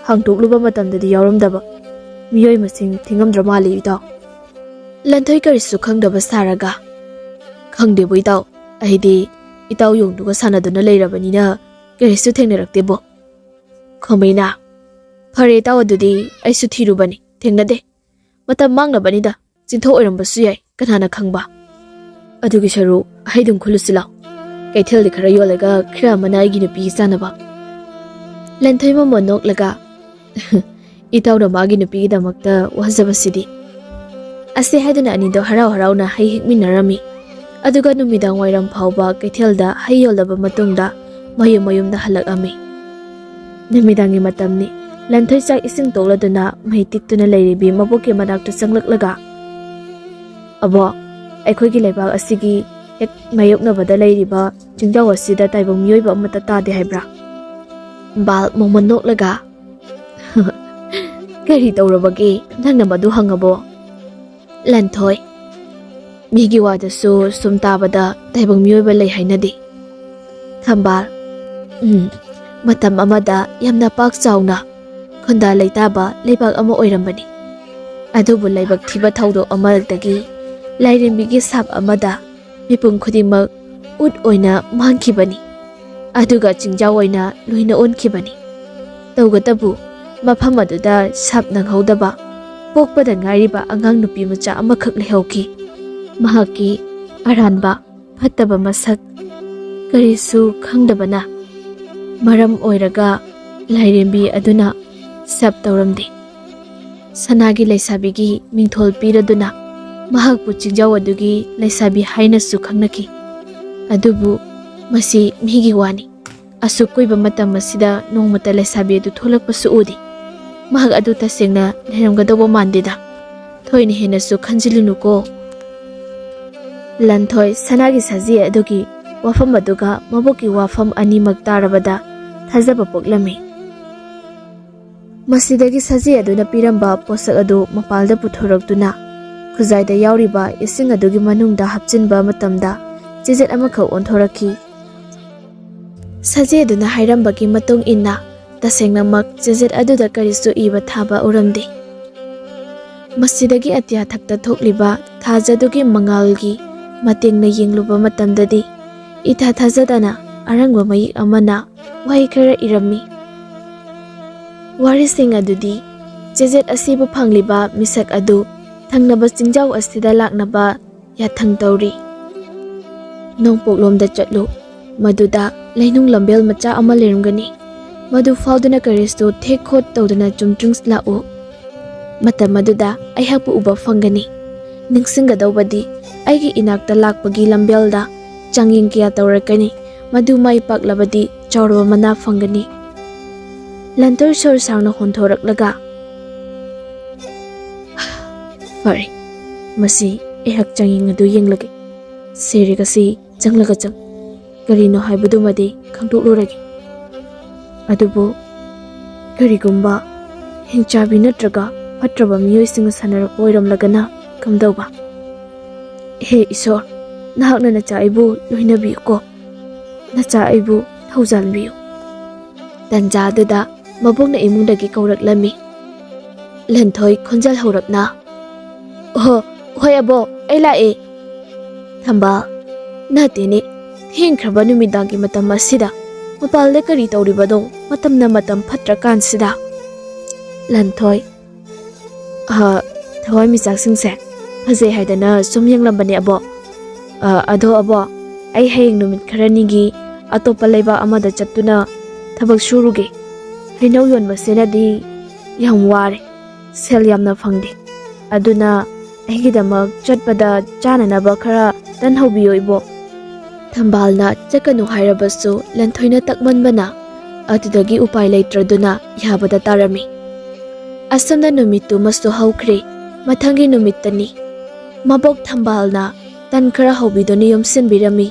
ꯍꯥꯡꯗꯣꯛꯂꯨꯕ ꯃꯇꯝꯗꯗꯤ ꯌꯥꯎꯔꯝꯗꯕ ꯃꯤꯑꯣꯏ ꯃꯁꯤꯡ ꯊꯤꯉꯝꯗ꯭ꯔ ꯃꯥꯜꯂꯤ ꯏꯇꯥꯎ." ꯂꯟꯊꯣꯏ ꯀꯔꯤꯁꯨ ꯈꯪꯗꯕ ꯁꯥꯔꯒ, "ꯈꯪꯗꯦꯕꯣ ꯏꯇꯥꯎ, ꯑꯩꯗꯤ ꯏꯇꯥꯎ ꯌꯣꯡꯗꯨꯒ ꯁꯥꯟꯅꯗꯨꯅ ꯂꯩꯔꯕꯅꯤꯅ ꯀꯔꯤꯁꯨ ꯊꯦꯡꯅꯔꯛꯇꯦꯕꯣ." ꯈꯣꯝꯃꯩꯅ, "ꯐꯔꯦ ꯏꯇꯥꯎ, ꯑꯗꯨꯗꯤ ꯑꯩꯁꯨ ꯊꯤꯔꯨꯕꯅꯤ, ꯊꯦꯡꯅꯗꯦ꯫ ꯃꯇꯝ ꯃꯥꯡꯅꯕꯅꯤꯗ, ꯆꯤꯟꯊꯣꯛ ꯑꯣꯏꯔꯝꯕꯁꯨ ꯌꯥꯏ, ꯀꯅꯥꯅ ꯈꯪꯕ? ꯑꯗꯨꯒꯤ ꯁꯔꯨꯛ ꯍꯩꯗꯨꯝ ꯈꯨꯜꯂꯨꯁꯤ ꯂꯥꯎ꯫ ꯀꯩꯊꯦꯜꯗꯤ ꯈꯔ ꯌꯣꯜꯂꯒ ꯈꯔ ꯑꯃꯅ ꯑꯩꯒꯤ ꯅꯨꯄꯤꯒꯤ ꯆꯥꯅꯕ." ꯂꯟꯊꯣꯏ ꯃꯃꯣꯟ ꯅꯣꯛꯂꯒ, "ꯏꯇꯥꯎꯅ ꯃꯥꯒꯤ ꯅꯨꯄꯤꯒꯤꯗꯃꯛꯇ ꯋꯥꯖꯕꯁꯤꯗꯤ." ꯑꯁꯤ ꯍꯥꯏꯗꯨꯅ ꯑꯅꯤꯗꯣ ꯍꯔꯥꯎ ꯍꯔꯥꯎꯅ ꯍꯩ ꯍꯦꯛꯃꯤꯟꯅꯔꯝꯃꯤ꯫ ꯑꯗꯨꯒ ꯅꯨꯃꯤꯗꯥꯡ ꯋꯥꯏꯔꯝ ꯐꯥꯎꯕ ꯀꯩꯊꯦꯜꯗ ꯍꯩ ꯌꯣꯜꯂꯕ ꯃꯇꯨꯡꯗ ꯃꯌꯨꯝ ꯃꯌꯨꯝꯗ ꯍꯜꯂꯛꯑꯝꯃꯤ꯫ ꯅꯨꯃꯤꯗꯥꯡꯒꯤ ꯃꯇꯝꯅꯤ꯫ ꯂꯟꯊꯣꯏ ꯆꯥꯛ ꯏꯁꯤꯡ ꯇꯣꯛꯂꯗꯨꯅ ꯃꯩ ꯇꯤꯛꯇꯨꯅ ꯂꯩꯔꯤꯕꯤ ꯃꯕꯣꯛꯀꯤ ꯃꯅꯥꯛꯇ ꯆꯪꯂꯛꯂꯒ, "ꯑꯕꯣ, ꯑꯩꯈꯣꯏꯒꯤ ꯂꯩꯕꯥꯛ ꯑꯁꯤꯒꯤ ꯍꯦꯛ ꯃꯥꯌꯣꯛꯅꯕꯗ ꯂꯩꯔꯤꯕ ꯆꯤꯡꯖꯥꯎ ꯑꯁꯤꯗ ꯇꯥꯏꯕꯪ ꯃꯤꯑꯣꯏꯕ ꯑꯃꯠꯇ ꯇꯥꯗꯦ ꯍꯥꯏꯕ꯭ꯔꯥ?" ꯕꯥꯜ ꯃꯣꯃꯣꯟ ꯅꯣꯛꯂꯒ, "ꯀꯔꯤ ꯇꯧꯔꯕꯒꯦ ꯅꯪꯅ ꯃꯗꯨ ꯍꯪꯉꯕꯣ?" ꯂꯟꯊꯣꯏ, "ꯃꯤꯒꯤ ꯋꯥꯗꯁꯨ ꯁꯨꯝ ꯇꯥꯕꯗ ꯇꯥꯏꯕꯪ ꯃꯤꯑꯣꯏꯕ ꯂꯩ ꯍꯥꯏꯅꯗꯦ." ꯊꯝꯕꯥꯜ, "ꯃꯇꯝ ꯑꯃꯗ ꯌꯥꯝꯅ ꯄꯥꯛ ꯆꯥꯎꯅ ꯈꯨꯟꯗꯥ ꯂꯩꯇꯥꯕ ꯂꯩꯕꯥꯛ ꯑꯃ ꯑꯣꯏꯔꯝꯕꯅꯤ꯫ ꯑꯗꯨꯕꯨ ꯂꯥꯏꯕꯛ ꯊꯤꯕ ꯊꯧꯗꯣꯛ ꯑꯃꯗꯒꯤ ꯂꯥꯏꯔꯦꯝꯕꯤꯒꯤ ꯁꯥꯞ ꯑꯃꯗ ꯃꯤꯄꯨꯝ ꯈꯨꯗꯤꯡꯃꯛ ꯎꯠ ꯑꯣꯏꯅ ꯃꯥꯡꯈꯤꯕꯅꯤ꯫ ꯑꯗꯨꯒ ꯆꯤꯡꯖꯥꯎ ꯑꯣꯏꯅ ꯂꯣꯏꯅ ꯑꯣꯟꯈꯤꯕꯅꯤ꯫ ꯇꯧꯒꯇꯕꯨ ꯃꯐꯝ ꯑꯗꯨꯗ ꯁꯥꯞ ꯅꯪꯍꯧꯗꯕ ꯄꯣꯛꯄꯗ ꯉꯥꯏꯔꯤꯕ ꯑꯉꯥꯡ ꯅꯨꯄꯤ ꯃꯆꯥ ꯑꯃꯈꯛ ꯂꯩꯍꯧꯈꯤ꯫ ꯃꯍꯥꯛꯀꯤ ꯑꯔꯥꯟꯕ ꯐꯠꯇꯕ ꯃꯁꯛ ꯀꯔꯤꯁꯨ ꯈꯪꯗꯕꯅ ꯃꯔꯝ ꯑꯣꯏꯔꯒ ꯂꯥꯏꯔꯦꯝꯕꯤ ꯑꯗꯨꯅ ꯁꯥꯞ ꯇꯧꯔꯝꯗꯦ꯫ ꯁꯅꯥꯒꯤ ꯂꯩꯁꯥꯕꯤꯒꯤ ꯃꯤꯡꯊꯣꯜ ꯄꯤꯔꯗꯨꯅ ꯃꯍꯥꯛꯄꯨ ꯆꯤꯡꯖꯥꯎ ꯑꯗꯨꯒꯤ ꯂꯩꯁꯥꯕꯤ ꯍꯥꯏꯅꯁꯨ ꯈꯪꯅꯈꯤ꯫ ꯑꯗꯨꯕꯨ ꯃꯁꯤ ꯃꯤꯒꯤ ꯋꯥꯅꯤ꯫ ꯑꯁꯨꯛ ꯀꯨꯏꯕ ꯃꯇꯝ ꯑꯁꯤꯗ ꯅꯣꯡꯃꯇ ꯂꯩꯁꯥꯕꯤ ꯑꯗꯨ ꯊꯣꯛꯂꯛꯄꯁꯨ ꯎꯗꯦ꯫ ꯃꯍꯥꯛ ꯑꯗꯨ ꯇꯁꯦꯡꯅ ꯂꯩꯔꯝꯒꯗꯧꯕ ꯃꯥꯟꯗꯦꯗ꯫ ꯊꯣꯏꯅ ꯍꯦꯟꯅꯁꯨ ꯈꯟꯖꯤꯜꯂꯨꯅꯨꯀꯣ꯫ ꯂꯟꯊꯣꯏ ꯁꯅꯥꯒꯤ ꯁꯖꯤ ꯑꯗꯨꯒꯤ ꯋꯥꯐꯝ ꯑꯗꯨꯒ ꯃꯕꯣꯛꯀꯤ ꯋꯥꯐꯝ ꯑꯅꯤꯃꯛ ꯇꯥꯔꯕꯗ ꯊꯥꯖꯕ ꯄꯣꯛꯂꯝꯃꯤ꯫ ꯃꯁꯤꯗꯒꯤ ꯁꯖꯤ ꯑꯗꯨꯅ ꯄꯤꯔꯝꯕ ꯄꯣꯠꯁꯛ ꯑꯗꯨ ꯃꯄꯥꯜꯗ ꯄꯨꯊꯣꯔꯛꯇꯨꯅ ꯈꯨꯖꯥꯏꯗ ꯌꯥꯎꯔꯤꯕ ꯏꯁꯤꯡ ꯑꯗꯨꯒꯤ ꯃꯅꯨꯡꯗ ꯍꯥꯞꯆꯤꯟꯕ ꯃꯇꯝꯗ ꯆꯦꯖꯦꯠ ꯑꯃꯈꯛ ꯑꯣꯟꯊꯣꯔꯛꯈꯤ꯫ ꯁꯖꯤ ꯑꯗꯨꯅ ꯍꯥꯏꯔꯝꯕꯒꯤ ꯃꯇꯨꯡ ꯏꯟꯅ ꯇꯁꯦꯡꯅꯃꯛ ꯆꯦꯖꯦꯠ ꯑꯗꯨꯗ ꯀꯔꯤꯁꯨ ꯏꯕ ꯊꯥꯕ ꯎꯔꯝꯗꯦ꯫ ꯃꯁꯤꯗꯒꯤ ꯑꯇꯤꯌꯥ ꯊꯛꯇ ꯊꯣꯛꯂꯤꯕ ꯊꯥꯖꯗꯨꯒꯤ ꯃꯉꯥꯜꯒꯤ ꯃꯇꯦꯡꯅ ꯌꯦꯡꯂꯨꯕ ꯃꯇꯝꯗꯗꯤ ꯏꯊꯥ ꯊꯥꯖꯗꯅ ꯑꯔꯪꯕ ꯃꯌꯦꯛ ꯑꯃꯅ ꯋꯥꯍꯩ ꯈꯔ ꯏꯔꯝꯃꯤ꯫ ꯋꯥꯔꯤꯁꯤꯡ ꯑꯗꯨꯗꯤ ꯆꯦꯖꯦꯠ ꯑꯁꯤꯕꯨ ꯐꯪꯂꯤꯕ ꯃꯤꯁꯛ ꯑꯗꯨ ꯊꯪꯅꯕ ꯆꯤꯡꯖꯥꯎ ꯑꯁꯤꯗ ꯂꯥꯛꯅꯕ ꯌꯥꯊꯪ ꯇꯧꯔꯤ꯫ ꯅꯣꯡꯄꯣꯛꯂꯣꯝꯗ ꯆꯠꯂꯨ, ꯃꯗꯨꯗ ꯂꯩꯅꯨꯡ ꯂꯝꯕꯦꯜ ꯃꯆꯥ ꯑꯃ ꯂꯩꯔꯝꯒꯅꯤ꯫ ꯃꯗꯨ ꯐꯥꯎꯗꯨꯅ ꯀꯔꯤꯁꯨ ꯊꯦꯛ ꯈꯣꯠ ꯇꯧꯗꯨꯅ ꯆꯨꯝꯗ꯭ꯔꯤꯡ ꯂꯥꯛꯎ꯫ ꯃꯇꯝ ꯑꯗꯨꯗ ꯑꯩꯍꯥꯛꯄꯨ ꯎꯕ ꯐꯪꯒꯅꯤ꯫ ꯅꯤꯡꯁꯤꯡꯒꯗꯧꯕꯗꯤ ꯑꯩꯒꯤ ꯏꯅꯥꯛꯇ ꯂꯥꯛꯄꯒꯤ ꯂꯝꯕꯦꯜꯗ ꯆꯥꯡꯌꯦꯡ ꯀꯌꯥ ꯇꯧꯔꯛꯀꯅꯤ, ꯃꯗꯨ ꯃꯥꯏ ꯄꯥꯛꯂꯕꯗꯤ ꯆꯥꯎꯔꯕ ꯃꯅꯥ ꯐꯪꯒꯅꯤ꯫ ꯂꯟꯊꯣꯏ ꯁꯣꯔ ꯁꯥꯡꯅ ꯍꯣꯟꯊꯣꯔꯛꯂꯒ ꯐꯔꯦ, ꯃꯁꯤ ꯑꯩꯍꯥꯛ ꯆꯥꯡꯌꯦꯡ ꯑꯗꯨ ꯌꯦꯡꯂꯒꯦ꯫ ꯁꯦꯔꯦꯛ ꯑꯁꯤ ꯆꯪꯂꯒ ꯀꯔꯤꯅꯣ ꯍꯥꯏꯕꯗꯨꯃꯗꯤ ꯈꯪꯗꯣꯛꯂꯨꯔꯒꯦ꯫ ꯑꯗꯨꯕꯨ ꯀꯔꯤꯒꯨꯝꯕ ꯍꯤꯡꯆꯥꯕꯤ ꯅꯠꯇ꯭ꯔꯒ ꯐꯠꯇ꯭ꯔꯕ ꯃꯤꯑꯣꯏꯁꯤꯡꯅ ꯁꯥꯟꯅꯔꯛꯄ ꯑꯣꯏꯔꯝꯂꯒꯅ ꯀꯝꯗꯧꯕ? ꯍꯦ ꯏꯁꯣꯔ, ꯅꯍꯥꯛꯅ ꯅꯆꯥ ꯑꯩꯕꯨ ꯂꯣꯏꯅꯕꯤꯌꯨꯀꯣ, ꯅꯆꯥ ꯑꯩꯕꯨ ꯊꯧꯖꯥꯟꯕꯤꯌꯨ꯫ ꯇꯟꯖꯥ ꯑꯗꯨꯗ ꯃꯕꯣꯛꯅ ꯏꯃꯨꯡꯗꯒꯤ ꯀꯧꯔꯛꯂꯝꯃꯤ꯫ ꯂꯟꯊꯣꯏ ꯈꯣꯟꯖꯦꯜ ꯍꯧꯔꯞꯅ "ꯑꯣꯍꯣ, ꯍꯣꯏ ꯑꯕꯣꯛ, ꯑꯩ ꯂꯥꯛꯑꯦ"꯫ ꯊꯝꯕꯥꯜ, ꯅꯠꯇꯦꯅꯦ, ꯊꯦꯡꯈ꯭ꯔꯕ ꯅꯨꯃꯤꯗꯥꯡꯒꯤ ꯃꯇꯝ ꯑꯁꯤꯗ ꯃꯄꯥꯜꯗ ꯀꯔꯤ ꯇꯧꯔꯤꯕꯅꯣ ꯃꯇꯝꯅ ꯃꯇꯝ ꯐꯠꯇ꯭ꯔꯀꯥꯟꯁꯤꯗ? ꯂꯟꯊꯣꯏ, ꯊꯋꯥꯟꯃꯤꯆꯥꯛꯁꯤꯡꯁꯦ ꯐꯖꯩ ꯍꯥꯏꯗꯅ ꯁꯨꯝ ꯌꯦꯡꯂꯝꯕꯅꯦ ꯑꯕꯣꯛ꯫ ꯑꯗꯣ ꯑꯕꯣꯛ, ꯑꯩ ꯍꯌꯦꯡ ꯅꯨꯃꯤꯠ ꯈꯔꯅꯤꯒꯤ ꯑꯇꯣꯞꯄ ꯂꯩꯕꯥꯛ ꯑꯃꯗ ꯆꯠꯇꯨꯅ ꯊꯕꯛ ꯁꯨꯔꯨꯒꯦ꯫ ꯍꯩꯅꯧ ꯌꯣꯟꯕꯁꯤꯅꯗꯤ ꯌꯥꯝ ꯋꯥꯔꯦ, ꯁꯦꯜ ꯌꯥꯝꯅ ꯐꯪꯗꯦ꯫ ꯑꯗꯨꯅ ꯑꯩꯒꯤꯗꯃꯛ ꯆꯠꯄꯗ ꯆꯥꯅꯅꯕ ꯈꯔ ꯇꯟꯍꯧꯕꯤꯌꯣ ꯏꯕꯣꯛ꯫ ꯊꯝꯕꯥꯜꯅ ꯆꯠꯀꯅꯨ ꯍꯥꯏꯔꯕꯁꯨ ꯂꯟꯊꯣꯏꯅ ꯇꯛꯃꯟꯕꯅ ꯑꯗꯨꯗꯒꯤ ꯎꯄꯥꯏ ꯂꯩꯇ꯭ꯔꯗꯨꯅ ꯌꯥꯕꯗ ꯇꯥꯔꯝꯃꯤ꯫ ꯑꯁꯨꯝꯅ ꯅꯨꯃꯤꯠꯇꯨꯃꯁꯨ ꯍꯧꯈ꯭ꯔꯦ꯫ ꯃꯊꯪꯒꯤ ꯅꯨꯃꯤꯠꯇꯅꯤ꯫ ꯃꯕꯣꯛ ꯊꯝꯕꯥꯜꯅ ꯇꯟ ꯈꯔ ꯍꯧꯕꯤꯗꯨꯅ ꯌꯣꯝꯁꯤꯟꯕꯤꯔꯝꯃꯤ꯫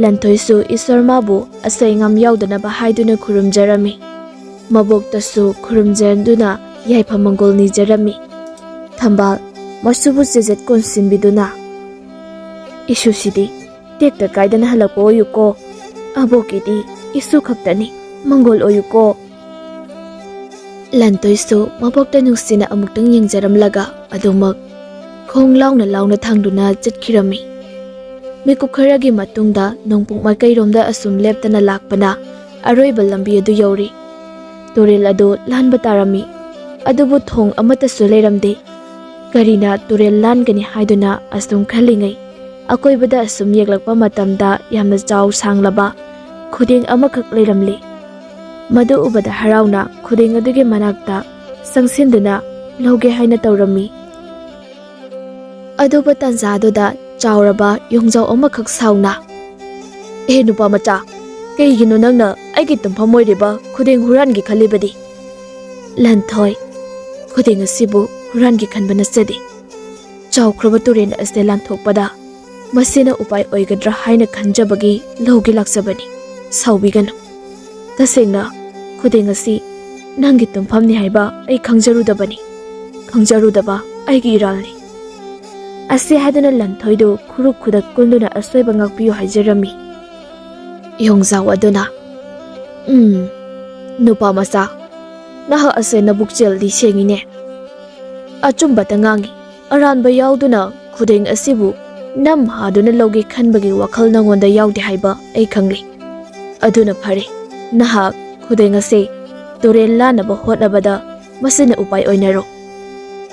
ꯂꯟꯊꯣꯏꯁꯨ ꯏꯁꯣꯔ ꯃꯥꯕꯨ ꯑꯁꯣꯏ ꯑꯉꯥꯝ ꯌꯥꯎꯗꯅꯕ ꯍꯥꯏꯗꯨꯅ ꯈꯨꯔꯨꯝꯖꯔꯝꯃꯤ꯫ ꯃꯕꯣꯛꯇꯁꯨ ꯈꯨꯔꯨꯝꯖꯗꯨꯅ ꯌꯥꯏꯐ ꯃꯪꯒꯣꯜ ꯅꯤꯖꯔꯝꯃꯤ꯫ ꯊꯝꯕꯥꯜ ꯃꯁꯨꯕꯨ ꯆꯦꯖꯦꯠ ꯀꯣꯟꯁꯤꯟꯕꯤꯗꯨꯅ "ꯏꯁꯨꯁꯤꯗꯤ ꯇꯦꯛꯇ ꯀꯥꯏꯗꯅ ꯍꯜꯂꯛꯄ ꯑꯣꯏꯌꯨꯀꯣ꯫ ꯑꯕꯣꯛꯀꯤꯗꯤ ꯏꯁꯨ ꯈꯛꯇꯅꯤ, ꯃꯪꯒꯣꯜ ꯑꯣꯏꯌꯨꯀꯣ"꯫ ꯂꯟꯊꯣꯏꯁꯨ ꯃꯕꯣꯛꯇ ꯅꯨꯡꯁꯤꯅ ꯑꯃꯨꯛꯇꯪ ꯌꯦꯡꯖꯔꯝꯂꯒ ꯑꯗꯨꯃꯛ ꯈꯣꯡ ꯂꯥꯎꯅ ꯂꯥꯎꯅ ꯊꯥꯡꯗꯨꯅ ꯆꯠꯈꯤꯔꯝꯃꯤ꯫ ꯃꯤꯀꯨꯞ ꯈꯔꯒꯤ ꯃꯇꯨꯡꯗ ꯅꯣꯡꯄꯣꯛ ꯃꯥꯏꯀꯩꯔꯣꯝꯗ ꯑꯁꯨꯝ ꯂꯦꯞꯇꯅ ꯂꯥꯛꯄꯅ ꯑꯔꯣꯏꯕ ꯂꯝꯕꯤ ꯑꯗꯨ ꯌꯧꯔꯤ꯫ ꯇꯨꯔꯦꯜ ꯑꯗꯨ ꯂꯥꯟꯕ ꯇꯥꯔꯝꯃꯤ, ꯑꯗꯨꯕꯨ ꯊꯣꯡ ꯑꯃꯠꯇꯁꯨ ꯂꯩꯔꯝꯗꯦ꯫ ꯀꯔꯤꯅ ꯇꯨꯔꯦꯜ ꯂꯥꯟꯒꯅꯤ ꯍꯥꯏꯗꯨꯅ ꯑꯁꯨꯝ ꯈꯜꯂꯤꯉꯩ ꯑꯀꯣꯏꯕꯗ ꯑꯁꯨꯝ ꯌꯦꯡꯂꯛꯄ ꯃꯇꯝꯗ ꯌꯥꯝꯅ ꯆꯥꯎ ꯁꯥꯡꯂꯕ ꯈꯨꯗꯦꯡ ꯑꯃꯈꯛ ꯂꯩꯔꯝꯂꯦ꯫ ꯃꯗꯨ ꯎꯕꯗ ꯍꯔꯥꯎꯅ ꯈꯨꯗꯦꯡ ꯑꯗꯨꯒꯤ ꯃꯅꯥꯛꯇ ꯆꯪꯁꯤꯟꯗꯨꯅ ꯂꯧꯒꯦ ꯍꯥꯏꯅ ꯇꯧꯔꯝꯃꯤ꯫ ꯑꯗꯨꯕꯨ ꯇꯥꯟꯖꯥꯗꯨꯗ ꯆꯥꯎꯔꯕ ꯌꯣꯡꯖꯥꯎ ꯑꯃꯈꯛ ꯁꯥꯎꯅ "ꯑꯦ ꯅꯨꯄꯥ ꯃꯆꯥ, ꯀꯩꯒꯤꯅꯣ ꯅꯪꯅ ꯑꯩꯒꯤ ꯇꯨꯝꯐꯝ ꯑꯣꯏꯔꯤꯕ ꯈꯨꯗꯦꯡ ꯍꯨꯔꯥꯟꯒꯦ ꯈꯜꯂꯤꯕꯗꯤ"꯫ ꯂꯟꯊꯣꯏ, ꯈꯨꯗꯦꯡ ꯑꯁꯤꯕꯨ ꯍꯨꯔꯥꯟꯒꯦ ꯈꯟꯕ ꯅꯠꯆꯗꯦ꯫ ꯆꯥꯎꯈ꯭ꯔꯕ ꯇꯨꯔꯦꯜ ꯑꯁꯤꯗ ꯂꯥꯟꯊꯣꯛꯄꯗ ꯃꯁꯤꯅ ꯎꯄꯥꯏ ꯑꯣꯏꯒꯗ꯭ꯔꯥ ꯍꯥꯏꯅ ꯈꯟꯖꯕꯒꯤ ꯂꯧꯒꯦ ꯂꯥꯛꯆꯕꯅꯤ, ꯁꯥꯎꯕꯤꯒꯅꯨ꯫ ꯇꯁꯦꯡꯅ ꯈꯨꯗꯦꯡ ꯑꯁꯤ ꯅꯪꯒꯤ ꯇꯨꯝꯐꯝꯅꯤ ꯍꯥꯏꯕ ꯑꯩ ꯈꯪꯖꯔꯨꯗꯕꯅꯤ, ꯈꯪꯖꯔꯨꯗꯕ ꯑꯩꯒꯤ ꯏꯔꯥꯜꯅꯤ꯫ ꯑꯁꯤ ꯍꯥꯏꯗꯨꯅ ꯂꯟꯊꯣꯏꯗꯨ ꯈꯨꯔꯨ ꯈꯨꯗꯛ ꯀꯨꯟꯗꯨꯅ ꯑꯁꯣꯏꯕ ꯉꯥꯛꯄꯤꯌꯨ ꯍꯥꯏꯖꯔꯝꯃꯤ꯫ ꯌꯣꯡꯖꯥꯎ ꯑꯗꯨꯅ "ꯅꯨꯄꯥ ꯃꯆꯥ, ꯅꯍꯥꯛ ꯑꯁꯦ ꯅꯕꯨꯛꯆꯦꯜꯗꯤ ꯁꯦꯡꯉꯤꯅꯦ꯫ ꯑꯆꯨꯝꯕꯇ ꯉꯥꯡꯏ, ꯑꯔꯥꯟꯕ ꯌꯥꯎꯗꯨꯅ ꯈꯨꯗꯦꯡ ꯑꯁꯤꯕꯨ ꯅꯝ ꯍꯥꯗꯨꯅ ꯂꯧꯒꯦ ꯈꯟꯕꯒꯤ ꯋꯥꯈꯜ ꯅꯉꯣꯟꯗ ꯌꯥꯎꯗꯦ ꯍꯥꯏꯕ ꯑꯩ ꯈꯪꯂꯤ꯫ ꯑꯗꯨꯅ ꯐꯔꯦ, ꯅꯍꯥꯛ ꯈꯨꯗꯦꯡ ꯑꯁꯤ ꯇꯨꯔꯦꯜ ꯂꯥꯟꯅꯕ ꯍꯣꯠꯅꯕꯗ ꯃꯁꯤꯅ ꯎꯄꯥꯏ ꯑꯣꯏꯅꯔꯣ꯫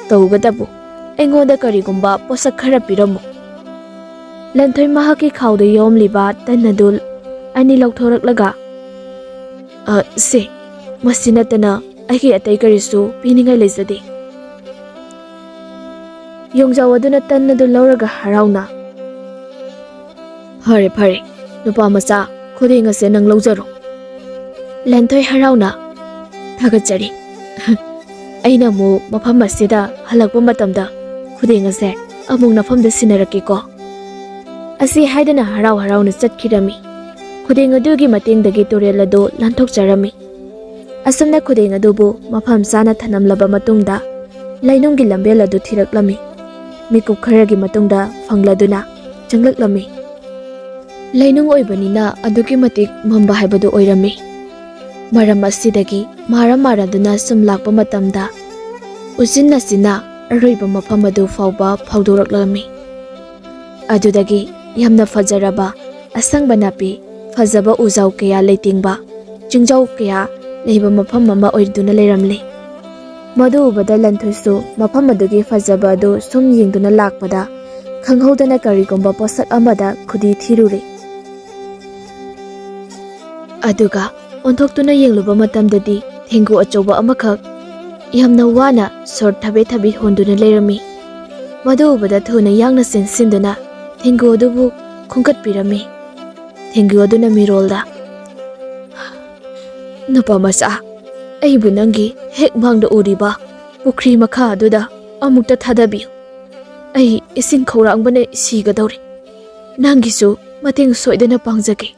ꯇꯧꯕꯇꯕꯨ ꯑꯩꯉꯣꯟꯗ ꯀꯔꯤꯒꯨꯝꯕ ꯄꯣꯠꯁꯛ ꯈꯔ ꯄꯤꯔꯝꯃꯨ"꯫ ꯂꯟꯊꯣꯏ ꯃꯍꯥꯛꯀꯤ ꯈꯥꯎꯗ ꯌꯣꯝꯂꯤꯕ ꯇꯟ ꯑꯗꯨ ꯑꯅꯤ ꯂꯧꯊꯣꯔꯛꯂꯒ "ꯁꯦ, ꯃꯁꯤ ꯅꯠꯇꯅ ꯑꯩꯒꯤ ꯑꯇꯩ ꯀꯔꯤꯁꯨ ꯄꯤꯅꯤꯡꯉꯥꯏ ꯂꯩꯖꯗꯦ"꯫ ꯌꯣꯡꯖꯥꯎ ꯑꯗꯨꯅ ꯇꯟ ꯑꯗꯨ ꯂꯧꯔꯒ ꯍꯔꯥꯎꯅ "ꯐꯔꯦ ꯐꯔꯦ, ꯅꯨꯄꯥ ꯃꯆꯥ, ꯈꯨꯗꯦꯡ ꯑꯁꯦ ꯅꯪ ꯂꯧꯖꯔꯣ"꯫ ꯂꯟꯊꯣꯏ ꯍꯔꯥꯎꯅ "ꯊꯥꯒꯠꯆꯔꯤ꯫ ꯑꯩꯅ ꯑꯃꯨꯛ ꯃꯐꯝ ꯑꯁꯤꯗ ꯍꯜꯂꯛꯄ ꯃꯇꯝꯗ ꯈꯨꯗꯦꯡ ꯑꯁꯦ ꯑꯃꯨꯛ ꯅꯐꯝꯗ ꯁꯤꯟꯅꯔꯛꯀꯦꯀꯣ꯫ ꯑꯁꯤ ꯍꯥꯏꯗꯅ ꯍꯔꯥꯎ ꯍꯔꯥꯎꯅ ꯆꯠꯈꯤꯔꯝꯃꯤ꯫ ꯈꯨꯗꯦꯡ ꯑꯗꯨꯒꯤ ꯃꯇꯦꯡꯗꯒꯤ ꯇꯨꯔꯦꯜ ꯑꯗꯨ ꯂꯥꯟꯊꯣꯛꯆꯔꯝꯃꯤ꯫ ꯑꯁꯨꯝꯅ ꯈꯨꯗꯦꯡ ꯑꯗꯨꯕꯨ ꯃꯐꯝ ꯆꯥꯅ ꯊꯅꯝꯂꯕ ꯃꯇꯨꯡꯗ ꯂꯩꯅꯨꯡꯒꯤ ꯂꯝꯕꯦꯜ ꯑꯗꯨ ꯊꯤꯔꯛꯂꯝꯃꯤ꯫ ꯃꯤꯀꯨꯞ ꯈꯔꯒꯤ ꯃꯇꯨꯡꯗ ꯐꯪꯂꯗꯨꯅ ꯆꯪꯂꯛꯂꯝꯃꯤ꯫ ꯂꯩꯅꯨꯡ ꯑꯣꯏꯕꯅꯤꯅ ꯑꯗꯨꯛꯀꯤ ꯃꯇꯤꯛ ꯃꯝꯕ ꯍꯥꯏꯕꯗꯨ ꯑꯣꯏꯔꯝꯃꯤ꯫ ꯃꯔꯝ ꯑꯁꯤꯗꯒꯤ ꯃꯥꯔꯝ ꯃꯥꯔꯗꯨꯅ ꯁꯨꯝ ꯂꯥꯛꯄ ꯃꯇꯝꯗ ꯎꯆꯤꯟꯅꯆꯤꯟꯅ ꯑꯔꯣꯏꯕ ꯃꯐꯝ ꯑꯗꯨ ꯐꯥꯎꯕ ꯐꯥꯎꯗꯣꯔꯛꯂꯝꯃꯤ꯫ ꯑꯗꯨꯗꯒꯤ ꯌꯥꯝꯅ ꯐꯖꯔꯕ ꯑꯁꯪꯕ ꯅꯥꯄꯤ, ꯐꯖꯕ ꯎꯖꯥꯎ ꯀꯌꯥ ꯂꯩꯇꯦꯡꯕ ꯆꯤꯡꯖꯥꯎ ꯀꯌꯥ ꯂꯩꯕ ꯃꯐꯝ ꯑꯃ ꯑꯣꯏꯗꯨꯅ ꯂꯩꯔꯝꯂꯤ꯫ ꯃꯗꯨ ꯎꯕꯗ ꯂꯟꯊꯣꯏꯁꯨ ꯃꯐꯝ ꯑꯗꯨꯒꯤ ꯐꯖꯕ ꯑꯗꯨ ꯁꯨꯝ ꯌꯦꯡꯗꯨꯅ ꯂꯥꯛꯄꯗ ꯈꯪꯍꯧꯗꯅ ꯀꯔꯤꯒꯨꯝꯕ ꯄꯣꯠꯁꯛ ꯑꯃꯗ ꯈꯨꯗꯤ ꯊꯤꯔꯨꯔꯦ꯫ ꯑꯗꯨꯒ ꯑꯣꯟꯊꯣꯛꯇꯨꯅ ꯌꯦꯡꯂꯨꯕ ꯃꯇꯝꯗꯗꯤ ꯊꯦꯡꯒꯨ ꯑꯆꯧꯕ ꯑꯃꯈꯛ ꯌꯥꯝꯅ ꯋꯥꯅ ꯁꯣꯔ ꯊꯕꯦꯠ ꯊꯕꯦꯠ ꯍꯣꯟꯗꯨꯅ ꯂꯩꯔꯝꯃꯤ꯫ ꯃꯗꯨ ꯎꯕꯗ ꯊꯨꯅ ꯌꯥꯡꯅ ꯆꯦꯟꯁꯤꯟꯗꯨꯅ ꯊꯦꯡꯒꯨ ꯑꯗꯨꯕꯨ ꯈꯣꯡꯀꯠꯄꯤꯔꯝꯃꯤ꯫ ꯊꯦꯡꯒꯨ ꯑꯗꯨꯅ ꯃꯤꯔꯣꯜꯗ, "ꯅꯨꯄꯥ ꯃꯆꯥ, ꯑꯩꯕꯨ ꯅꯪꯒꯤ ꯍꯦꯛ ꯃꯥꯡꯗ ꯎꯔꯤꯕ ꯄꯨꯈ꯭ꯔꯤ ꯃꯈꯥ ꯑꯗꯨꯗ ꯑꯃꯨꯛꯇ ꯊꯥꯗꯕꯤꯌꯨ꯫ ꯑꯩ ꯏꯁꯤꯡ ꯈꯧꯔꯥꯡꯕꯅ ꯁꯤꯒꯗꯧꯔꯤ꯫ ꯅꯪꯒꯤꯁꯨ ꯃꯇꯦꯡ ꯁꯣꯏꯗꯅ ꯄꯥꯡꯖꯒꯦ꯫"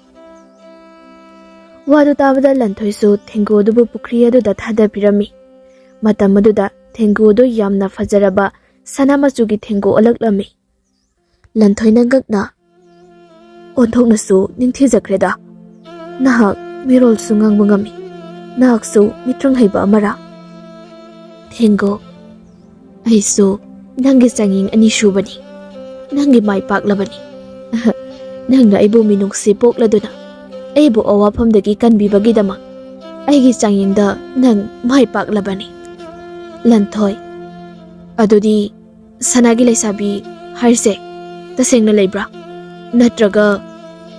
ꯋꯥꯗꯨ ꯇꯥꯕꯗ ꯂꯟꯊꯣꯏꯁꯨ ꯊꯦꯡꯒꯨ ꯑꯗꯨꯕꯨ ꯄꯨꯈ꯭ꯔꯤ ꯑꯗꯨꯗ ꯊꯥꯗꯕꯤꯔꯝꯃꯤ꯫ ꯃꯇꯝ ꯑꯗꯨꯗ ꯊꯦꯡꯒꯨ ꯑꯗꯨ ꯌꯥꯝꯅ ꯐꯖꯔꯕ ꯁꯅꯥ ꯃꯆꯨꯒꯤ ꯊꯦꯡꯒꯨ ꯑꯣꯜꯂꯛꯂꯝꯃꯤ꯫ ꯂꯟꯊꯣꯏꯅ ꯉꯛꯅ, "ꯑꯣꯟꯊꯣꯛꯅꯁꯨ ꯅꯤꯡꯊꯤꯖꯈ꯭ꯔꯦꯗ꯫ ꯅꯍꯥꯛ ꯃꯤꯔꯣꯜꯁꯨ ꯉꯥꯡꯕ ꯉꯝꯃꯤ꯫ ꯅꯍꯥꯛꯁꯨ ꯃꯤꯇ꯭ꯔꯪ ꯍꯩꯕ ꯑꯃꯔꯥ?" "ꯊꯦꯡꯒꯨ, ꯑꯩꯁꯨ ꯅꯪꯒꯤ ꯆꯥꯡꯌꯦꯡ ꯑꯅꯤ ꯁꯨꯕꯅꯤ꯫ ꯅꯪꯒꯤ ꯃꯥꯏ ꯄꯥꯛꯂꯕꯅꯤ꯫ ꯅꯪꯅ ꯑꯩꯕꯨ ꯃꯤꯅꯨꯡꯁꯤ ꯄꯣꯛꯂꯗꯨꯅ ꯑꯩꯕꯨ ꯑꯋꯥꯐꯝꯗꯒꯤ ꯀꯟꯕꯤꯕꯒꯤꯗꯃꯛ ꯑꯩꯒꯤ ꯆꯥꯡꯌꯦꯡꯗ ꯅꯪ ꯃꯥꯏ ꯄꯥꯛꯂꯕꯅꯤ꯫ ꯂꯟꯊꯣꯏ, ꯑꯗꯨꯗꯤ ꯁꯅꯥꯒꯤ ꯂꯩꯁꯥꯕꯤ ꯍꯥꯏꯔꯤꯁꯦ ꯇꯁꯦꯡꯅ ꯂꯩꯕ꯭ꯔꯥ? ꯅꯠꯇ꯭ꯔꯒ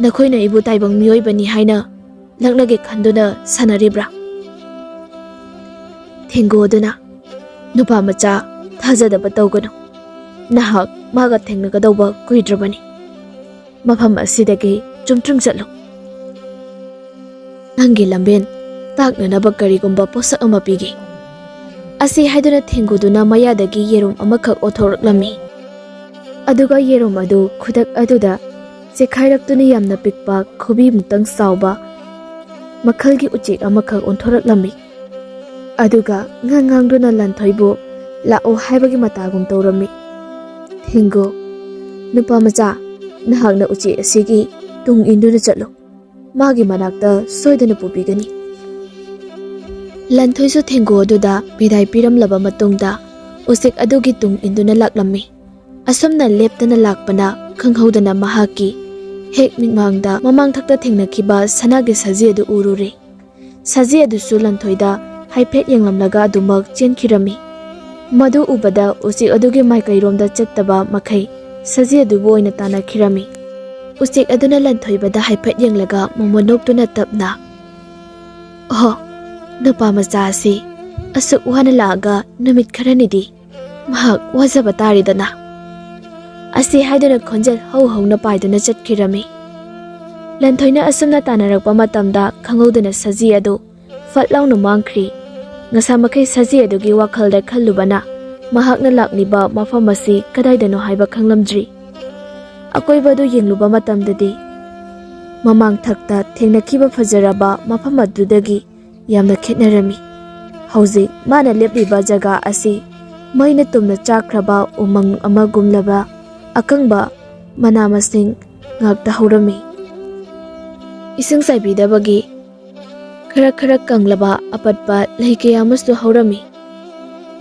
ꯅꯈꯣꯏꯅ ꯑꯩꯕꯨ ꯇꯥꯏꯕꯪ ꯃꯤꯑꯣꯏꯕꯅꯤ ꯍꯥꯏꯅ ꯂꯛꯅꯒꯦ ꯈꯟꯗꯨꯅ ꯁꯥꯟꯅꯔꯤꯕ꯭ꯔꯥ?" ꯊꯦꯡꯒꯨ ꯑꯗꯨꯅ, "ꯅꯨꯄꯥ ꯃꯆꯥ, ꯊꯥꯖꯗꯕ ꯇꯧꯒꯅꯨ꯫ ꯅꯍꯥꯛ ꯃꯥꯒ ꯊꯦꯡꯅꯒꯗꯧꯕ ꯀꯨꯏꯗ꯭ꯔꯕꯅꯤ꯫ ꯃꯐꯝ ꯑꯁꯤꯗꯒꯤ ꯆꯨꯝꯇ꯭ꯔꯤꯡ ꯆꯠꯂꯨ꯫ ꯅꯪꯒꯤ ꯂꯝꯕꯦꯟ ꯇꯥꯛꯅꯅꯕ ꯀꯔꯤꯒꯨꯝꯕ ꯄꯣꯠꯁꯛ ꯑꯃ ꯄꯤꯒꯦ." ꯑꯁꯤ ꯍꯥꯏꯗꯨꯅ ꯊꯦꯡꯒꯨꯗꯨꯅ ꯃꯌꯥꯗꯒꯤ ꯌꯦꯔꯨꯝ ꯑꯃꯈꯛ ꯑꯣꯊꯣꯔꯛꯂꯝꯃꯤ꯫ ꯑꯗꯨꯒ ꯌꯦꯔꯨꯝ ꯑꯗꯨ ꯈꯨꯗꯛ ꯑꯗꯨꯗ ꯆꯦꯈꯥꯏꯔꯛꯇꯨꯅ ꯌꯥꯝꯅ ꯄꯤꯛꯄ ꯈꯨꯕꯤꯃꯨꯛꯇꯪ ꯆꯥꯎꯕ ꯃꯈꯜꯒꯤ ꯎꯆꯦꯛ ꯑꯃꯈꯛ ꯑꯣꯟꯊꯣꯔꯛꯂꯝꯃꯤ꯫ ꯑꯗꯨꯒ ꯉꯥꯡꯗꯨꯅ ꯂꯟꯊꯣꯏꯕꯨ ꯂꯥꯛꯑꯣ ꯍꯥꯏꯕꯒꯤ ꯃꯇꯥꯒꯨꯝ ꯇꯧꯔꯝꯃꯤ꯫ "ꯊꯦꯡꯒꯨ, ꯅꯨꯄꯥ ꯃꯆꯥ, ꯅꯍꯥꯛꯅ ꯎꯆꯦꯛ ꯑꯁꯤꯒꯤ ꯇꯨꯡ ꯏꯟꯗꯨꯅ ꯆꯠꯂꯨ꯫ ꯃꯥꯒꯤ ꯃꯅꯥꯛꯇ ꯁꯣꯏꯗꯅ ꯄꯨꯕꯤꯒꯅꯤ." ꯂꯟꯊꯣꯏꯁꯨ ꯊꯦꯡꯒꯨ ꯑꯗꯨꯗ ꯕꯤꯗꯥꯏ ꯄꯤꯔꯝꯂꯕ ꯃꯇꯨꯡꯗ ꯎꯆꯦꯛ ꯑꯗꯨꯒꯤ ꯇꯨꯡ ꯏꯟꯗꯨꯅ ꯂꯥꯛꯂꯝꯃꯤ꯫ ꯑꯁꯨꯝꯅ ꯂꯦꯞꯇꯅ ꯂꯥꯛꯄꯅ ꯈꯪꯍꯧꯗꯅ ꯃꯍꯥꯛꯀꯤ ꯍꯦꯛ ꯃꯤꯠꯃꯥꯡꯗ ꯃꯃꯥꯡꯊꯛꯇ ꯊꯦꯡꯅꯈꯤꯕ ꯁꯅꯥꯒꯤ ꯁꯖꯤ ꯑꯗꯨ ꯎꯔꯨꯔꯦ꯫ ꯁꯖꯤ ꯑꯗꯨꯁꯨ ꯂꯟꯊꯣꯏꯗ ꯍꯥꯏꯐꯦꯠ ꯌꯦꯡꯂꯝꯂꯒ ꯑꯗꯨꯃꯛ ꯆꯦꯟꯈꯤꯔꯝꯃꯤ꯫ ꯃꯗꯨ ꯎꯕꯗ ꯎꯆꯦꯛ ꯑꯗꯨꯒꯤ ꯃꯥꯏꯀꯩꯔꯣꯝꯗ ꯆꯠꯇꯕ ꯃꯈꯩ ꯁꯖꯤ ꯑꯗꯨꯕꯨ ꯑꯣꯏꯅ ꯇꯥꯟꯅꯈꯤꯔꯝꯃꯤ꯫ ꯎꯆꯦꯛ ꯑꯗꯨꯅ ꯂꯟꯊꯣꯏꯕꯗ ꯍꯥꯏꯐꯦꯠ ꯌꯦꯡꯂꯒ ꯃꯣꯃꯣꯟ ꯅꯣꯛꯇꯨꯅ ꯇꯞꯅ, "ꯑꯣꯍ, ꯅꯨꯄꯥ ꯃꯆꯥ ꯑꯁꯤ ꯑꯁꯨꯛ ꯋꯥꯅ ꯂꯥꯛꯑꯒ ꯅꯨꯃꯤꯠ ꯈꯔꯅꯤꯗꯤ ꯃꯍꯥꯛ ꯋꯥꯖꯕ ꯇꯥꯔꯦꯗꯅ." ꯑꯁꯤ ꯍꯥꯏꯗꯨꯅ ꯈꯣꯟꯖꯦꯜ ꯍꯧ ꯍꯧꯅ ꯄꯥꯏꯗꯨꯅ ꯆꯠꯈꯤꯔꯝꯃꯤ꯫ ꯂꯟꯊꯣꯏꯅ ꯑꯁꯨꯝꯅ ꯇꯥꯟꯅꯔꯛꯄ ꯃꯇꯝꯗ ꯈꯪꯍꯧꯗꯅ ꯁꯖꯤ ꯑꯗꯨ ꯐꯠ ꯂꯥꯎꯅ ꯃꯥꯡꯈ꯭ꯔꯤ꯫ ꯉꯁꯥꯃꯈꯩ ꯁꯖꯤ ꯑꯗꯨꯒꯤ ꯋꯥꯈꯜꯗ ꯈꯜꯂꯨꯕꯅ ꯃꯍꯥꯛꯅ ꯂꯥꯛꯂꯤꯕ ꯃꯐꯝ ꯑꯁꯤ ꯀꯗꯥꯏꯗꯅꯣ ꯍꯥꯏꯕ ꯈꯪꯂꯝꯗ꯭ꯔꯤ꯫ ꯑꯀꯣꯏꯕ ꯑꯗꯨ ꯌꯦꯡꯂꯨꯕ ꯃꯇꯝꯗꯗꯤ ꯃꯃꯥꯡꯊꯛꯇ ꯊꯦꯡꯅꯈꯤꯕ ꯐꯖꯔꯕ ꯃꯐꯝ ꯑꯗꯨꯗꯒꯤ ꯌꯥꯝꯅ ꯈꯦꯠꯅꯔꯝꯃꯤ꯫ ꯍꯧꯖꯤꯛ ꯃꯥꯅ ꯂꯦꯞꯂꯤꯕ ꯖꯒꯥ ꯑꯁꯤ ꯃꯩꯅ ꯇꯨꯝꯅ ꯆꯥꯛꯈ꯭ꯔꯕ ꯎꯃꯪ ꯑꯃꯒꯨꯝꯂꯕ ꯑꯀꯪꯕ ꯃꯅꯥ ꯃꯁꯤꯡ ꯉꯥꯛꯇ ꯍꯧꯔꯝꯃꯤ꯫ ꯏꯁꯤꯡ ꯆꯥꯏꯕꯤꯗꯕꯒꯤ ꯈꯔ ꯀꯪꯂꯕ ꯑꯄꯠꯄ ꯂꯩ ꯀꯌꯥ ꯑꯃꯁꯨ ꯍꯧꯔꯝꯃꯤ꯫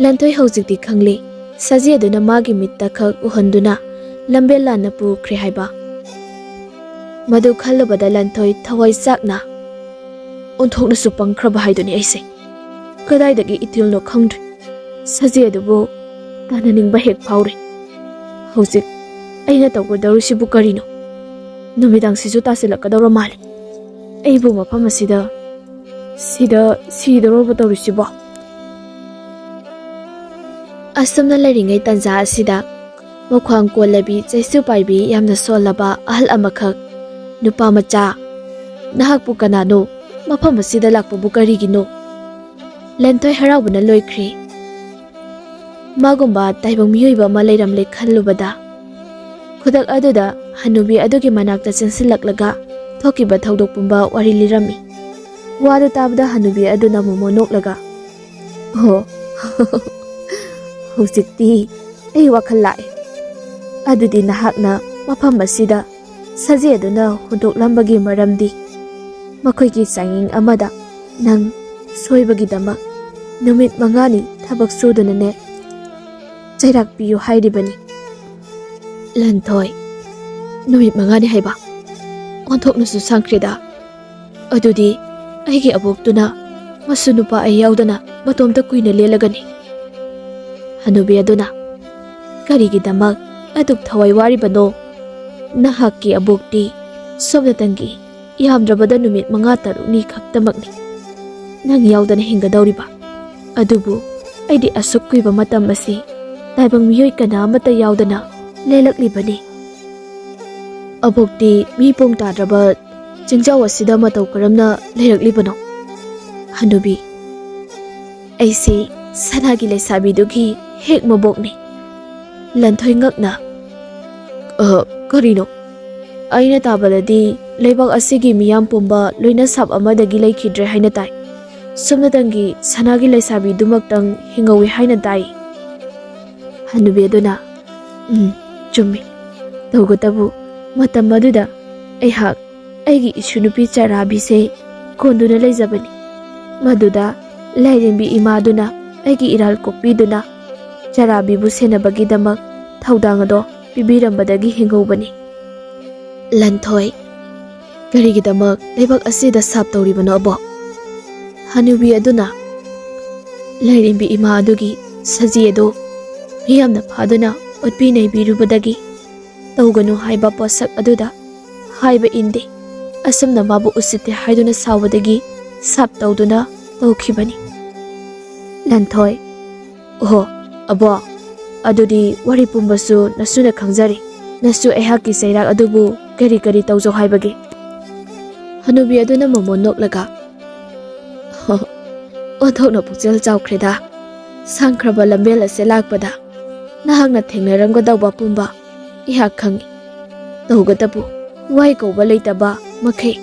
ꯂꯟꯊꯣꯏ ꯍꯧꯖꯤꯛꯇꯤ ꯈꯪꯂꯤ ꯁꯖꯤ ꯑꯗꯨꯅ ꯃꯥꯒꯤ ꯃꯤꯠꯇ ꯈꯛ ꯎꯍꯟꯗꯨꯅ ꯂꯝꯕꯦꯜ ꯂꯥꯟꯅ ꯄꯨꯈ꯭ꯔꯦ ꯍꯥꯏꯕ꯫ ꯃꯗꯨ ꯈꯜꯂꯨꯕꯗ ꯂꯟꯊꯣꯏ ꯊꯋꯥꯏ ꯆꯥꯛꯅ, "ꯑꯣꯟꯊꯣꯛꯅꯁꯨ ꯄꯪꯈ꯭ꯔꯕ ꯍꯥꯏꯗꯨꯅꯤ ꯑꯩꯁꯦ꯫ ꯀꯗꯥꯏꯗꯒꯤ ꯏꯊꯤꯜꯅꯣ ꯈꯪꯗ꯭ꯔꯦ꯫ ꯁꯖꯤ ꯑꯗꯨꯕꯨ ꯇꯥꯟꯅꯅꯤꯡꯕ ꯍꯦꯛ ꯐꯥꯎꯔꯦ꯫ ꯍꯧꯖꯤꯛ ꯑꯩꯅ ꯇꯧꯒꯗꯧꯔꯤꯁꯤꯕꯨ ꯀꯔꯤꯅꯣ? ꯅꯨꯃꯤꯗꯥꯡꯁꯤꯁꯨ ꯇꯥꯁꯤꯜꯂꯛꯀꯗꯧꯔ ꯃꯥꯜꯂꯦ꯫ ꯑꯩꯕꯨ ꯃꯐꯝ ꯑꯁꯤꯗ ꯁꯤꯗꯧꯔꯕ ꯇꯧꯔꯤꯁꯤꯕꯣ?" ꯑꯁꯨꯝꯅ ꯂꯩꯔꯤꯉꯩ ꯇꯥꯟꯖꯥ ꯑꯁꯤꯗ ꯃꯈ꯭ꯋꯥꯡ ꯀꯣꯜꯂꯕꯤ ꯆꯩꯁꯨ ꯄꯥꯏꯕꯤ ꯌꯥꯝꯅ ꯁꯣꯜꯂꯕ ꯑꯍꯜ ꯑꯃꯈꯛ, "ꯅꯨꯄꯥ ꯃꯆꯥ, ꯅꯍꯥꯛꯄꯨ ꯀꯅꯥꯅꯣ? ꯃꯐꯝ ꯑꯁꯤꯗ ꯂꯥꯛꯄꯕꯨ ꯀꯔꯤꯒꯤꯅꯣ?" ꯂꯟꯊꯣꯏ ꯍꯔꯥꯎꯕꯅ ꯂꯣꯏꯈ꯭ꯔꯦ꯫ ꯃꯥꯒꯨꯝꯕ ꯇꯥꯏꯕꯪ ꯃꯤꯑꯣꯏꯕ ꯑꯃ ꯂꯩꯔꯝꯂꯦ ꯈꯜꯂꯨꯕꯗ ꯈꯨꯗꯛ ꯑꯗꯨꯗ ꯍꯅꯨꯕꯤ ꯑꯗꯨꯒꯤ ꯃꯅꯥꯛꯇ ꯆꯪꯁꯤꯜꯂꯛꯂꯒ ꯊꯣꯛꯈꯤꯕ ꯊꯧꯗꯣꯛ ꯄꯨꯝꯕ ꯋꯥꯔꯤ ꯂꯤꯔꯝꯃꯤ꯫ ꯋꯥꯗꯨ ꯇꯥꯕꯗ ꯍꯅꯨꯕꯤ ꯑꯗꯨꯅ ꯃꯣꯃꯣ ꯅꯣꯛꯂꯒ "ꯑꯣ ꯍꯧꯖꯤꯛꯇꯤ ꯑꯩ ꯋꯥꯈꯜ ꯂꯥꯛꯑꯦ꯫ ꯑꯗꯨꯗꯤ ꯅꯍꯥꯛꯅ ꯃꯐꯝ ꯑꯁꯤꯗ ꯁꯖꯤ ꯑꯗꯨꯅ ꯍꯨꯟꯗꯣꯛꯂꯝꯕꯒꯤ ꯃꯔꯝꯗꯤ ꯃꯈꯣꯏꯒꯤ ꯆꯥꯡꯌꯦꯡ ꯑꯃꯗ ꯅꯪ ꯁꯣꯏꯕꯒꯤꯗꯃꯛ ꯅꯨꯃꯤꯠ 5ꯅꯤ ꯊꯕꯛ ꯁꯨꯗꯨꯅꯅꯦ ꯆꯩꯔꯥꯛ ꯄꯤꯌꯨ ꯍꯥꯏꯔꯤꯕꯅꯤ꯫ ꯂꯟꯊꯣꯏ, ꯅꯨꯃꯤꯠ 5ꯅꯤ ꯍꯥꯏꯕ? ꯑꯣꯟꯊꯣꯛꯅꯁꯨ ꯁꯥꯡꯈ꯭ꯔꯦꯗ꯫ ꯑꯗꯨꯗꯤ ꯑꯩꯒꯤ ꯑꯕꯣꯛꯇꯨꯅ ꯃꯁꯨ ꯅꯨꯄꯥ ꯑꯩ ꯌꯥꯎꯗꯅ ꯃꯇꯣꯝꯇ ꯀꯨꯏꯅ ꯂꯦꯜꯂꯒꯅꯤ꯫ ꯍꯅꯨꯕꯤ ꯑꯗꯨꯅ ꯀꯔꯤꯒꯤꯗꯃꯛ ꯑꯗꯨꯛ ꯊꯋꯥꯏ ꯋꯥꯔꯤꯕꯅꯣ? ꯅꯍꯥꯛꯀꯤ ꯑꯕꯣꯛꯇꯤ ꯁꯣꯝꯅꯇꯪꯒꯤ ꯌꯥꯝꯗ꯭ꯔꯕꯗ ꯅꯨꯃꯤꯠ 5-6ꯅꯤ ꯈꯛꯇꯃꯛꯅꯤ ꯅꯪ ꯌꯥꯎꯗꯅ ꯍꯤꯡꯒꯗꯧꯔꯤꯕ꯫ ꯑꯗꯨꯕꯨ ꯑꯩꯗꯤ ꯑꯁꯨꯛ ꯀꯨꯏꯕ ꯃꯇꯝ ꯑꯁꯤ ꯇꯥꯏꯕꯪ ꯃꯤꯑꯣꯏ ꯀꯅꯥ ꯑꯃꯠꯇ ꯌꯥꯎꯗꯅ ꯂꯦꯜꯂꯛꯂꯤꯕꯅꯤ꯫ ꯑꯕꯣꯛꯇꯤ ꯃꯤ ꯄꯣꯡ ꯇꯥꯗ꯭ꯔꯕ ꯆꯤꯡꯖꯥꯎ ꯑꯁꯤꯗ ꯃꯇꯧ ꯀꯔꯝꯅ ꯂꯩꯔꯛꯂꯤꯕꯅꯣ? ꯍꯅꯨꯕꯤ, ꯑꯩꯁꯤ ꯁꯅꯥꯒꯤ ꯂꯩꯁꯥꯕꯤꯗꯨꯒꯤ ꯍꯦꯛ ꯃꯕꯣꯛꯅꯤ꯫ ꯂꯟꯊꯣꯏ ꯉꯛꯅ ꯀꯔꯤꯅꯣ? ꯑꯩꯅ ꯇꯥꯕꯗꯗꯤ ꯂꯩꯕꯥꯛ ꯑꯁꯤꯒꯤ ꯃꯤꯌꯥꯝ ꯄꯨꯝꯕ ꯂꯣꯏꯅ ꯁꯥꯞ ꯑꯃꯗꯒꯤ ꯂꯩꯈꯤꯗ꯭ꯔꯦ ꯍꯥꯏꯅ ꯇꯥꯏ꯫ ꯁꯨꯞꯅꯇꯪꯒꯤ ꯁꯅꯥꯒꯤ ꯂꯩꯁꯥꯕꯤꯗꯨꯃꯛꯇꯪ ꯍꯤꯡꯍꯧꯏ ꯍꯥꯏꯅ ꯇꯥꯏ꯫ ꯍꯅꯨꯕꯤ ꯑꯗꯨꯅ ꯆꯨꯝꯃꯤ꯫ ꯇꯧꯕꯇꯕꯨ ꯃꯇꯝ ꯑꯗꯨꯗ ꯑꯩꯍꯥꯛ ꯑꯩꯒꯤ ꯏꯁꯨꯅꯨꯄꯤ ꯆꯔꯥꯕꯤꯁꯦ ꯀꯣꯟꯗꯨꯅ ꯂꯩꯖꯕꯅꯤ꯫ ꯃꯗꯨꯗ ꯂꯥꯏꯔꯦꯝꯕꯤ ꯏꯃꯥꯗꯨꯅ ꯑꯩꯒꯤ ꯏꯔꯥꯜ ꯀꯣꯛꯄꯤꯗꯨꯅ ꯆꯔꯥꯕꯤꯕꯨ ꯁꯦꯟꯅꯕꯒꯤꯗꯃꯛ ꯊꯧꯗꯥꯡ ꯑꯗꯣ ꯄꯤꯕꯤꯔꯝꯕꯗꯒꯤ ꯍꯤꯡꯍꯧꯕꯅꯤ꯫ ꯂꯟꯊꯣꯏ, ꯀꯔꯤꯒꯤꯗꯃꯛ ꯂꯩꯕꯥꯛ ꯑꯁꯤꯗ ꯁꯥꯞ ꯇꯧꯔꯤꯕꯅꯣ ꯑꯕꯣꯛ? ꯍꯅꯨꯕꯤ ꯑꯗꯨꯅ ꯂꯥꯏꯔꯦꯝꯕꯤ ꯏꯃꯥ ꯑꯗꯨꯒꯤ ꯁꯖꯤ ꯑꯗꯨ ꯃꯤꯌꯥꯝꯅ ꯐꯥꯗꯨꯅ ꯑꯣꯠꯄꯤ ꯅꯩꯕꯤꯔꯨꯕꯗꯒꯤ ꯇꯧꯒꯅꯨ ꯍꯥꯏꯕ ꯄꯣꯠꯁꯛ ꯑꯗꯨꯗ ꯍꯥꯏꯕ ꯏꯟꯗꯦ, ꯑꯁꯨꯝꯅ ꯃꯥꯕꯨ ꯎꯁꯤꯠꯇꯦ ꯍꯥꯏꯗꯨꯅ ꯁꯥꯎꯕꯗꯒꯤ ꯁꯥꯞ ꯇꯧꯗꯨꯅ ꯇꯧꯈꯤꯕꯅꯤ꯫ ꯂꯟꯊꯣꯏ, ꯑꯣꯍꯣ ꯑꯕꯣꯛ, ꯑꯗꯨꯗꯤ ꯋꯥꯔꯤ ꯄꯨꯝꯕꯁꯨ ꯅꯁꯨꯅ ꯈꯪꯖꯔꯤ꯫ ꯅꯁꯨ ꯑꯩꯍꯥꯛꯀꯤ ꯆꯩꯔꯥꯛ ꯑꯗꯨꯕꯨ ꯀꯔꯤ ꯀꯔꯤ ꯇꯧꯖꯧ ꯍꯥꯏꯕꯒꯦ? ꯍꯅꯨꯕꯤ ꯑꯗꯨꯅ ꯃꯣꯃꯣ ꯅꯣꯛꯂꯒ ꯑꯣꯟꯊꯣꯛꯅ ꯄꯨꯛꯆꯦꯜ ꯆꯥꯎꯈ꯭ꯔꯦꯗ꯫ ꯁꯥꯡꯈ꯭ꯔꯕ ꯂꯝꯕꯦꯜ ꯑꯁꯤ ꯂꯥꯛꯄꯗ ꯅꯍꯥꯛꯅ ꯊꯦꯡꯅꯔꯝꯒꯗꯧꯕ ꯄꯨꯝꯕ ꯑꯩꯍꯥꯛ ꯈꯪꯏ꯫ ꯇꯧꯕꯇꯕꯨ ꯋꯥꯏ ꯀꯧꯕ ꯂꯩꯇꯕ ꯃꯈꯩ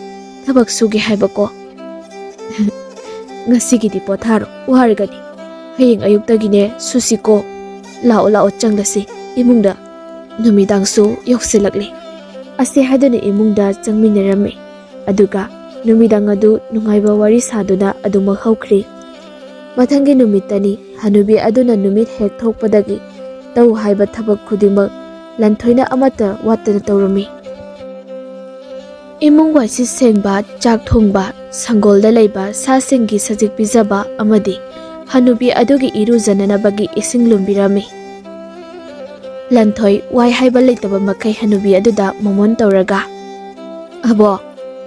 ꯊꯕꯛ ꯁꯨꯒꯦ ꯍꯥꯏꯕꯀꯣ꯫ ꯉꯁꯤꯒꯤꯗꯤ ꯄꯣꯊꯥꯔꯣ, ꯋꯥꯔꯒꯅꯤ꯫ ꯍꯌꯦꯡ ꯑꯌꯨꯛꯇꯒꯤꯅꯦ ꯁꯨꯁꯤꯀꯣ꯫ ꯂꯥꯛꯑꯣ ꯂꯥꯛꯑꯣ ꯆꯪꯂꯁꯤ ꯏꯃꯨꯡꯗ, ꯅꯨꯃꯤꯗꯥꯡꯁꯨ ꯌꯧꯁꯤꯜꯂꯛꯂꯤ꯫ ꯑꯁꯤ ꯍꯥꯏꯗꯨꯅ ꯏꯃꯨꯡꯗ ꯆꯪꯃꯤꯟꯅꯔꯝꯃꯤ꯫ ꯑꯗꯨꯒ ꯅꯨꯃꯤꯗꯥꯡ ꯑꯗꯨ ꯅꯨꯡꯉꯥꯏꯕ ꯋꯥꯔꯤ ꯁꯥꯗꯨꯅ ꯑꯗꯨꯃꯛ ꯍꯧꯈ꯭ꯔꯤ꯫ ꯃꯊꯪꯒꯤ ꯅꯨꯃꯤꯠꯇꯅꯤ ꯍꯅꯨꯕꯤ ꯑꯗꯨꯅ ꯅꯨꯃꯤꯠ ꯍꯦꯛ ꯊꯣꯛꯄꯗꯒꯤ ꯇꯧ ꯍꯥꯏꯕ ꯊꯕꯛ ꯈꯨꯗꯤꯡꯃꯛ ꯂꯟꯊꯣꯏꯅ ꯑꯃꯠꯇ ꯋꯥꯠꯇꯅ ꯇꯧꯔꯝꯃꯤ꯫ ꯏꯃꯨꯡ ꯋꯥꯏꯁꯤꯠ ꯁꯦꯡꯕ, ꯆꯥꯛ ꯊꯣꯡꯕ, ꯁꯪꯒꯣꯜꯗ ꯂꯩꯕ ꯁꯥꯁꯤꯡꯒꯤ ꯁꯖꯤꯛ ꯄꯤꯖꯕ ꯑꯃꯗꯤ ꯍꯅꯨꯕꯤ ꯑꯗꯨꯒꯤ ꯏꯔꯨꯖꯅꯅꯕꯒꯤ ꯏꯁꯤꯡ ꯂꯨꯝꯕꯤꯔꯝꯃꯤ꯫ ꯂꯟꯊꯣꯏ ꯋꯥꯏ ꯍꯥꯏꯕ ꯂꯩꯇꯕ ꯃꯈꯩ ꯍꯅꯨꯕꯤ ꯑꯗꯨꯗ ꯃꯣꯃꯣꯟ ꯇꯧꯔꯒ "ꯑꯕꯣꯛ,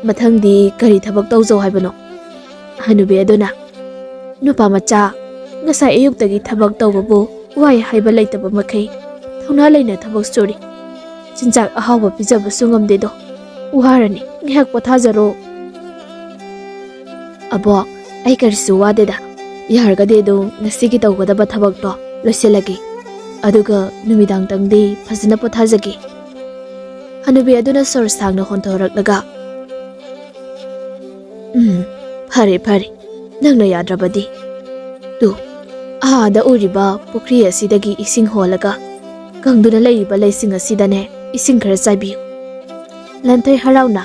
ꯃꯊꯪꯗꯤ ꯀꯔꯤ ꯊꯕꯛ ꯇꯧꯖꯧ ꯍꯥꯏꯕꯅꯣ?" ꯍꯅꯨꯕꯤ ꯑꯗꯨꯅ "ꯅꯨꯄꯥ ꯃꯆꯥ, ꯉꯁꯥꯏ ꯑꯌꯨꯛꯇꯒꯤ ꯊꯕꯛ ꯇꯧꯕꯕꯨ ꯋꯥꯏ ꯍꯥꯏꯕ ꯂꯩꯇꯕ ꯃꯈꯩ ꯊꯧꯅꯥ ꯂꯩꯅ ꯊꯕꯛ ꯁꯨꯔꯤ꯫ ꯆꯤꯟꯖꯥꯛ ꯑꯍꯥꯎꯕ ꯄꯤꯖꯕꯁꯨ ꯉꯝꯗꯦꯗꯣ꯫ ꯋꯥꯔꯅꯤ, ꯉꯥꯏꯍꯥꯛ ꯄꯣꯊꯥꯖꯔꯣ." "ꯑꯕꯣꯛ, ꯑꯩ ꯀꯔꯤꯁꯨ ꯋꯥꯗꯦꯗ꯫ ꯌꯥꯔꯒꯗꯤ ꯑꯗꯨ ꯉꯁꯤꯒꯤ ꯇꯧꯒꯗꯕ ꯊꯕꯛꯇꯣ ꯂꯣꯏꯁꯤꯜꯂꯒꯦ, ꯑꯗꯨꯒ ꯅꯨꯃꯤꯗꯥꯡꯇꯪꯗꯤ ꯐꯖꯅ ꯄꯣꯊꯥꯖꯒꯦ." ꯍꯅꯨꯕꯤ ꯑꯗꯨꯅ ꯁꯣꯔ ꯁꯥꯡꯅ ꯍꯣꯟꯊꯔꯛꯂꯒ ꯐꯔꯦ ꯐꯔꯦ, ꯅꯪꯅ ꯌꯥꯗ꯭ꯔꯕꯗꯤ ꯇꯨ ꯑꯥꯗ ꯎꯔꯤꯕ ꯄꯨꯈ꯭ꯔꯤ ꯑꯁꯤꯗꯒꯤ ꯏꯁꯤꯡ ꯍꯣꯜꯂꯒ ꯀꯪꯗꯨꯅ ꯂꯩꯔꯤꯕ ꯂꯩꯁꯤꯡ ꯑꯁꯤꯗꯅꯦ ꯏꯁꯤꯡ ꯈꯔ ꯆꯥꯏꯕꯤꯌꯨ꯫ ꯂꯟꯊꯣꯏ ꯍꯔꯥꯎꯅ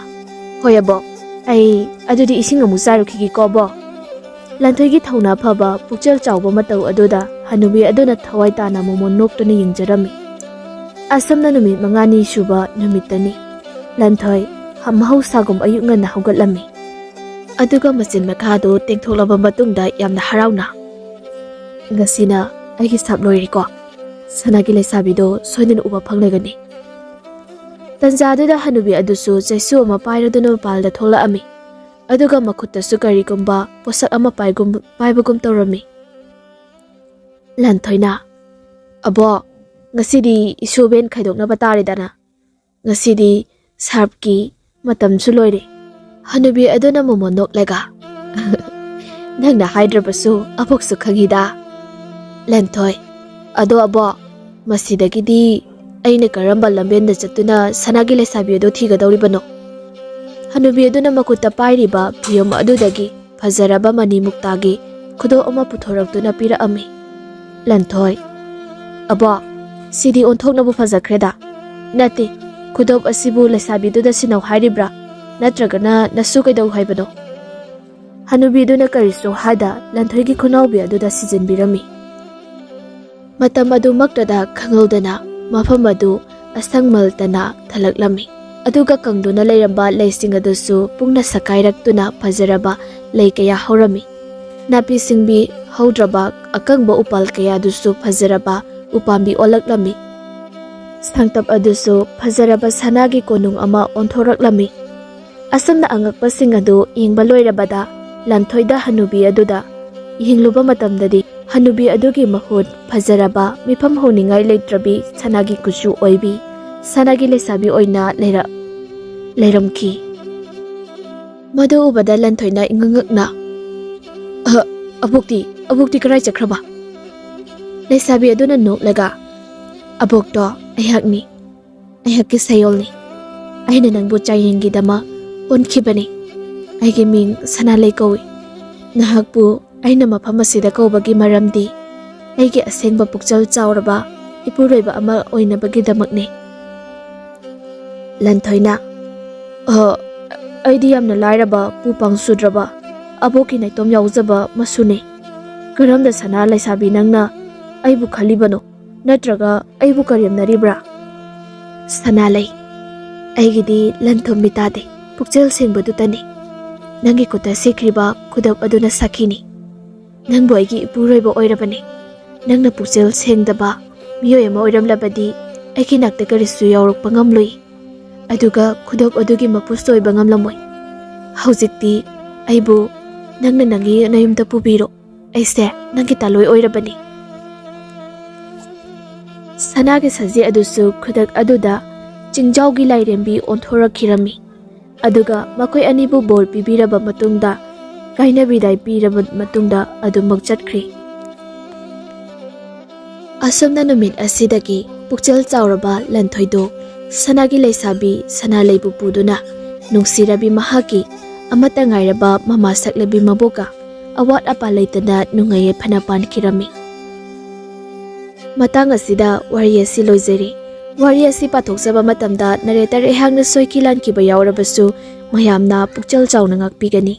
"ꯍꯣꯏ ꯑꯕꯣꯛ, ꯑꯩ ꯑꯗꯨꯗꯤ ꯏꯁꯤꯡ ꯑꯃꯨꯛ ꯆꯥꯏꯔꯨꯈꯤꯒꯦꯀꯣ ꯑꯕꯣꯛ." ꯂꯟꯊꯣꯏꯒꯤ ꯊꯧꯅꯥ ꯐꯕ ꯄꯨꯛꯆꯦꯜ ꯆꯥꯎꯕ ꯃꯇꯧ ꯑꯗꯨꯗ ꯍꯅꯨꯕꯤ ꯑꯗꯨꯅ ꯊꯋꯥꯏ ꯇꯥꯅ ꯃꯣꯃꯣꯟ ꯅꯣꯛꯇꯨꯅ ꯌꯦꯡꯖꯔꯝꯃꯤ꯫ ꯑꯁꯨꯝꯅ ꯅꯨꯃꯤꯠ 5ꯅꯤ ꯁꯨꯕ ꯅꯨꯃꯤꯠꯇꯅꯤ ꯂꯟꯊꯣꯏ ꯃꯍꯧꯁꯥꯒꯨꯝ ꯑꯌꯨꯛ ꯉꯟꯅ ꯍꯧꯒꯠꯂꯝꯃꯤ꯫ ꯑꯗꯨꯒ ꯃꯆꯤꯟ ꯃꯈꯥꯗꯨ ꯇꯦꯡꯊꯣꯛꯂꯕ ꯃꯇꯨꯡꯗ ꯌꯥꯝꯅ ꯍꯔꯥꯎꯅ "ꯉꯁꯤꯅ ꯑꯩꯒꯤ ꯁꯥꯞ ꯂꯣꯏꯔꯦꯀꯣ꯫ ꯁꯅꯥꯒꯤ ꯂꯩꯁꯥꯕꯤꯗꯣ ꯁꯣꯏꯗꯅ ꯎꯕ ꯐꯪꯂꯒꯅꯤ." ꯇꯟꯖꯥꯗꯨꯗ ꯍꯅꯨꯕꯤ ꯑꯗꯨꯁꯨ ꯆꯩꯁꯨ ꯑꯃ ꯄꯥꯏꯔꯗꯨꯅ ꯃꯄꯥꯟꯗ ꯊꯣꯛꯂꯛꯑꯝꯃꯤ꯫ ꯑꯗꯨꯒ ꯃꯈꯨꯠꯇꯁꯨ ꯀꯔꯤꯒꯨꯝꯕ ꯄꯣꯠꯁꯛ ꯑꯃ ꯄꯥꯏꯕꯒꯨꯝ ꯇꯧꯔꯝꯃꯤ꯫ ꯂꯟꯊꯣꯏꯅ "ꯑꯕꯣꯛ, ꯉꯁꯤꯗꯤ ꯏꯁꯨꯕꯦꯟ ꯈꯥꯏꯗꯣꯛꯅꯕ ꯇꯥꯔꯦꯗꯅ꯫ ꯉꯁꯤꯗꯤ ꯁꯥꯔꯞꯀꯤ ꯃꯇꯝꯁꯨ ꯂꯣꯏꯔꯦ." ꯍꯅꯨꯕꯤ ꯑꯗꯨꯅ ꯃꯣꯃꯣꯟ ꯅꯣꯛꯂꯒ "ꯅꯪꯅ ꯍꯥꯏꯗ꯭ꯔꯕꯁꯨ ꯑꯕꯣꯛꯁꯨ ꯈꯪꯏꯗ." ꯂꯟꯊꯣꯏ, ꯑꯗꯣ ꯑꯕꯣ ꯃꯁꯤꯗꯒꯤꯗꯤ ꯑꯩꯅ ꯀꯔꯝꯕ ꯂꯝꯕꯦꯟꯗ ꯆꯠꯇꯨꯅ ꯁꯅꯥꯒꯤ ꯂꯩꯁꯥꯕꯤ ꯑꯗꯨ ꯊꯤꯒꯗꯧꯔꯤꯕꯅꯣ? ꯍꯅꯨꯕꯤ ꯑꯗꯨꯅ ꯃꯈꯨꯠꯇ ꯄꯥꯏꯔꯤꯕ ꯐꯤꯌꯣꯝ ꯑꯗꯨꯗꯒꯤ ꯐꯖꯔꯕ ꯃꯅꯤ ꯃꯨꯛꯇꯥꯒꯤ ꯈꯨꯗꯣꯞ ꯑꯃ ꯄꯨꯊꯣꯔꯛꯇꯨꯅ ꯄꯤꯔꯛꯑꯝꯃꯤ꯫ ꯂꯟꯊꯣꯏ: ꯑꯕꯣ, ꯁꯤꯗꯤ ꯑꯣꯟꯊꯣꯛꯅꯕꯨ ꯐꯖꯈ꯭ꯔꯦꯗ꯫ ꯅꯠꯇꯦ, ꯈꯨꯗꯣꯞ ꯑꯁꯤꯕꯨ ꯂꯩꯁꯥꯕꯤꯗꯨꯗ ꯁꯤꯟꯅꯧ ꯍꯥꯏꯔꯤꯕ꯭ꯔꯥ ꯅꯠꯇ꯭ꯔꯒꯅ ꯅꯁꯨ ꯀꯩꯗꯧ ꯍꯥꯏꯕꯅꯣ? ꯍꯅꯨꯕꯤꯗꯨꯅ ꯀꯔꯤꯁꯨ ꯍꯥꯏꯗ ꯂꯟꯊꯣꯏꯒꯤ ꯈꯨꯅꯥꯎꯕꯤ ꯑꯗꯨꯗ ꯁꯤꯖꯤꯟꯕꯤꯔꯝꯃꯤ꯫ ꯃꯇꯝ ꯑꯗꯨꯃꯛꯇꯗ ꯈꯪꯍꯧꯗꯅ ꯃꯐꯝ ꯑꯗꯨ ꯑꯁꯪꯃꯜꯇꯅ ꯊꯜꯂꯛꯂꯝꯃꯤ꯫ ꯑꯗꯨꯒ ꯀꯪꯗꯨꯅ ꯂꯩꯔꯝꯕ ꯂꯩꯁꯤꯡ ꯑꯗꯨꯁꯨ ꯄꯨꯡꯅ ꯁꯛꯀꯥꯏꯔꯛꯇꯨꯅ ꯐꯖꯔꯕ ꯂꯩ ꯀꯌꯥ ꯍꯧꯔꯝꯃꯤ꯫ ꯅꯥꯄꯤ ꯁꯤꯡꯕꯤ ꯍꯧꯗ꯭ꯔꯕ ꯑꯀꯪꯕ ꯎꯄꯥꯜ ꯀꯌꯥꯗꯨꯁꯨ ꯐꯖꯔꯕ ꯎꯄꯥꯝꯕꯤ ꯑꯣꯜꯂꯛꯂꯝꯃꯤ꯫ ꯁꯪꯇꯞ ꯑꯗꯨꯁꯨ ꯐꯖꯔꯕ ꯁꯅꯥꯒꯤ ꯀꯣꯅꯨꯡ ꯑꯃ ꯑꯣꯟꯊꯣꯔꯛꯂꯝꯃꯤ꯫ ꯑꯁꯨꯝꯅ ꯑꯉꯛꯄꯁꯤꯡ ꯑꯗꯨ ꯌꯦꯡꯕ ꯂꯣꯏꯔꯕꯗ ꯂꯟꯊꯣꯏꯗ ꯍꯅꯨꯕꯤ ꯑꯗꯨꯗ ꯌꯦꯡꯂꯨꯕ ꯃꯇꯝꯗꯗꯤ ꯍꯅꯨꯕꯤ ꯑꯗꯨꯒꯤ ꯃꯍꯨꯠ ꯐꯖꯔꯕ ꯃꯤꯐꯝ ꯍꯧꯅꯤꯡꯉꯥꯏ ꯂꯩꯇ꯭ꯔꯕꯤ ꯁꯅꯥꯒꯤ ꯀꯨꯆꯨ ꯑꯣꯏꯕꯤ ꯁꯅꯥꯒꯤ ꯂꯩꯁꯥꯕꯤ ꯑꯣꯏꯅ ꯂꯩꯔꯝꯈꯤ꯫ ꯃꯗꯨ ꯎꯕꯗ ꯂꯟꯊꯣꯏꯅ ꯏꯉꯛꯉꯛꯅ ꯑꯕꯣꯛꯇꯤ ꯀꯔꯥꯏ ꯆꯠꯈ꯭ꯔꯕ? ꯂꯩꯁꯥꯕꯤ ꯑꯗꯨꯅ ꯅꯣꯛꯂꯒ ꯑꯕꯣꯛꯇꯣ ꯑꯩꯍꯥꯛꯅꯤ, ꯑꯩꯍꯥꯛꯀꯤ ꯁꯌꯣꯜꯅꯤ꯫ ꯑꯩꯅ ꯅꯪꯕꯨ ꯆꯥꯌꯦꯡꯒꯤꯗꯃꯛ ꯑꯣꯟꯈꯤꯕꯅꯤ꯫ ꯑꯩꯒꯤ ꯃꯤꯡ ꯁꯅꯥꯂꯩ ꯀꯧꯏ꯫ ꯅꯍꯥꯛꯄꯨ ꯑꯩꯅ ꯃꯐꯝ ꯑꯁꯤꯗ ꯀꯧꯕꯒꯤ ꯃꯔꯝꯗꯤ ꯑꯩꯒꯤ ꯑꯁꯦꯡꯕ ꯄꯨꯛꯆꯦꯜ ꯆꯥꯎꯔꯕ ꯏꯄꯨꯔꯣꯏꯕ ꯑꯃ ꯑꯣꯏꯅꯕꯒꯤꯗꯃꯛꯅꯤ꯫ ꯂꯟꯊꯣꯏꯅ ꯑꯩꯗꯤ ꯌꯥꯝꯅ ꯂꯥꯏꯔꯕ ꯄꯨ ꯄꯥꯡ ꯁꯨꯗ꯭ꯔꯕ ꯑꯕꯣꯛꯀꯤ ꯅꯥꯏꯇꯣꯝ ꯌꯥꯎꯖꯕ ꯃꯁꯨꯅꯤ꯫ ꯀꯔꯝꯅ ꯁꯅꯥ ꯂꯩꯁꯥꯕꯤ ꯅꯪꯅ ꯑꯩꯕꯨ ꯈꯜꯂꯤꯕꯅꯣ ꯅꯠꯇ꯭ꯔꯒ ꯑꯩꯕꯨ ꯀꯔꯦꯝꯅꯔꯤꯕ꯭ꯔꯥ? ꯁꯅꯥꯂꯩ, ꯑꯩꯒꯤꯗꯤ ꯂꯟꯊꯨꯝꯕꯤ ꯇꯥꯗꯦ, ꯄꯨꯛꯆꯦꯜ ꯁꯦꯡꯕꯗꯨꯇꯅꯤ꯫ ꯅꯪꯒꯤ ꯈꯨꯠꯇ ꯁꯦꯠꯈ꯭ꯔꯤꯕ ꯈꯨꯗꯣꯞ ꯑꯗꯨꯅ ꯁꯥꯈꯤꯅꯤ꯫ ꯅꯪꯕꯨ ꯑꯩꯒꯤ ꯏꯄꯨꯔꯣꯏꯕ ꯑꯣꯏꯔꯕꯅꯤ꯫ ꯅꯪꯅ ꯄꯨꯛꯆꯦꯜ ꯁꯦꯡꯗꯕ ꯃꯤꯑꯣꯏ ꯑꯃ ꯑꯣꯏꯔꯝꯂꯕꯗꯤ ꯑꯩꯒꯤ ꯅꯥꯛꯇ ꯀꯔꯤꯁꯨ ꯌꯥꯎꯔꯛꯄ ꯉꯝꯂꯣꯏ, ꯑꯗꯨꯒ ꯈꯨꯗꯣꯞ ꯑꯗꯨꯒꯤ ꯃꯄꯨꯁꯨ ꯑꯣꯏꯕ ꯉꯝꯂꯝꯃꯣꯏ꯫ ꯍꯧꯖꯤꯛꯇꯤ ꯑꯩꯕꯨ ꯅꯪꯅ ꯅꯪꯒꯤ ꯅꯌꯨꯝꯗ ꯄꯨꯕꯤꯔꯣ, ꯑꯩꯁꯦ ꯅꯪꯒꯤ ꯇꯥꯂꯣꯏ ꯑꯣꯏꯔꯕꯅꯤ꯫ ꯁꯅꯥꯒꯤ ꯁꯖꯤ ꯑꯗꯨꯁꯨ ꯈꯨꯗꯛ ꯑꯗꯨꯗ ꯆꯤꯡꯖꯥꯎꯒꯤ ꯂꯥꯏꯔꯦꯝꯕꯤ ꯑꯣꯟꯊꯣꯔꯛꯈꯤꯔꯝꯃꯤ꯫ ꯑꯗꯨꯒ ꯃꯈꯣꯏ ꯑꯅꯤꯕꯨ ꯕꯣꯔ ꯄꯤꯕꯤꯔꯕ ꯃꯇꯨꯡꯗ ꯀꯥꯏꯅꯕꯤꯗꯥꯏ ꯄꯤꯔꯕ ꯃꯇꯨꯡꯗ ꯑꯗꯨꯃꯛ ꯆꯠꯈ꯭ꯔꯤ꯫ ꯑꯁꯨꯝꯅ ꯅꯨꯃꯤꯠ ꯑꯁꯤꯗꯒꯤ ꯄꯨꯛꯆꯦꯜ ꯆꯥꯎꯔꯕ ꯂꯟꯊꯣꯏꯗꯣ ꯁꯅꯥꯒꯤ ꯂꯩꯁꯥꯕꯤ ꯁꯅꯥꯂꯩꯕꯨ ꯄꯨꯗꯨꯅ ꯅꯨꯡꯁꯤꯔꯕꯤ ꯃꯍꯥꯛꯀꯤ ꯑꯃꯠꯇ ꯉꯥꯏꯔꯕ ꯃꯃꯥ ꯁꯛꯂꯕꯤ ꯃꯕꯣꯛꯀ ꯑꯋꯥꯠ ꯑꯄꯥ ꯂꯩꯇꯅ ꯅꯨꯡꯉꯥꯏ ꯌꯥꯏꯐꯅ ꯄꯥꯟꯈꯤꯔꯝꯃꯤ꯫ ꯃꯇꯥꯡ ꯑꯁꯤꯗ ꯋꯥꯔꯤ ꯑꯁꯤ ꯂꯣꯏꯖꯔꯤ꯫ ꯋꯥꯔꯤ ꯑꯁꯤ ꯄꯥꯊꯣꯛꯆꯕ ꯃꯇꯝꯗ ꯅꯔꯦꯇꯔ ꯑꯩꯍꯥꯛꯅ ꯁꯣꯏꯈꯤ ꯂꯥꯟꯈꯤꯕ ꯌꯥꯎꯔꯕꯁꯨ ꯃꯌꯥꯝꯅ ꯄꯨꯛꯆꯦꯜ ꯆꯥꯎꯅ ꯉꯥꯛꯄꯤꯒꯅꯤ꯫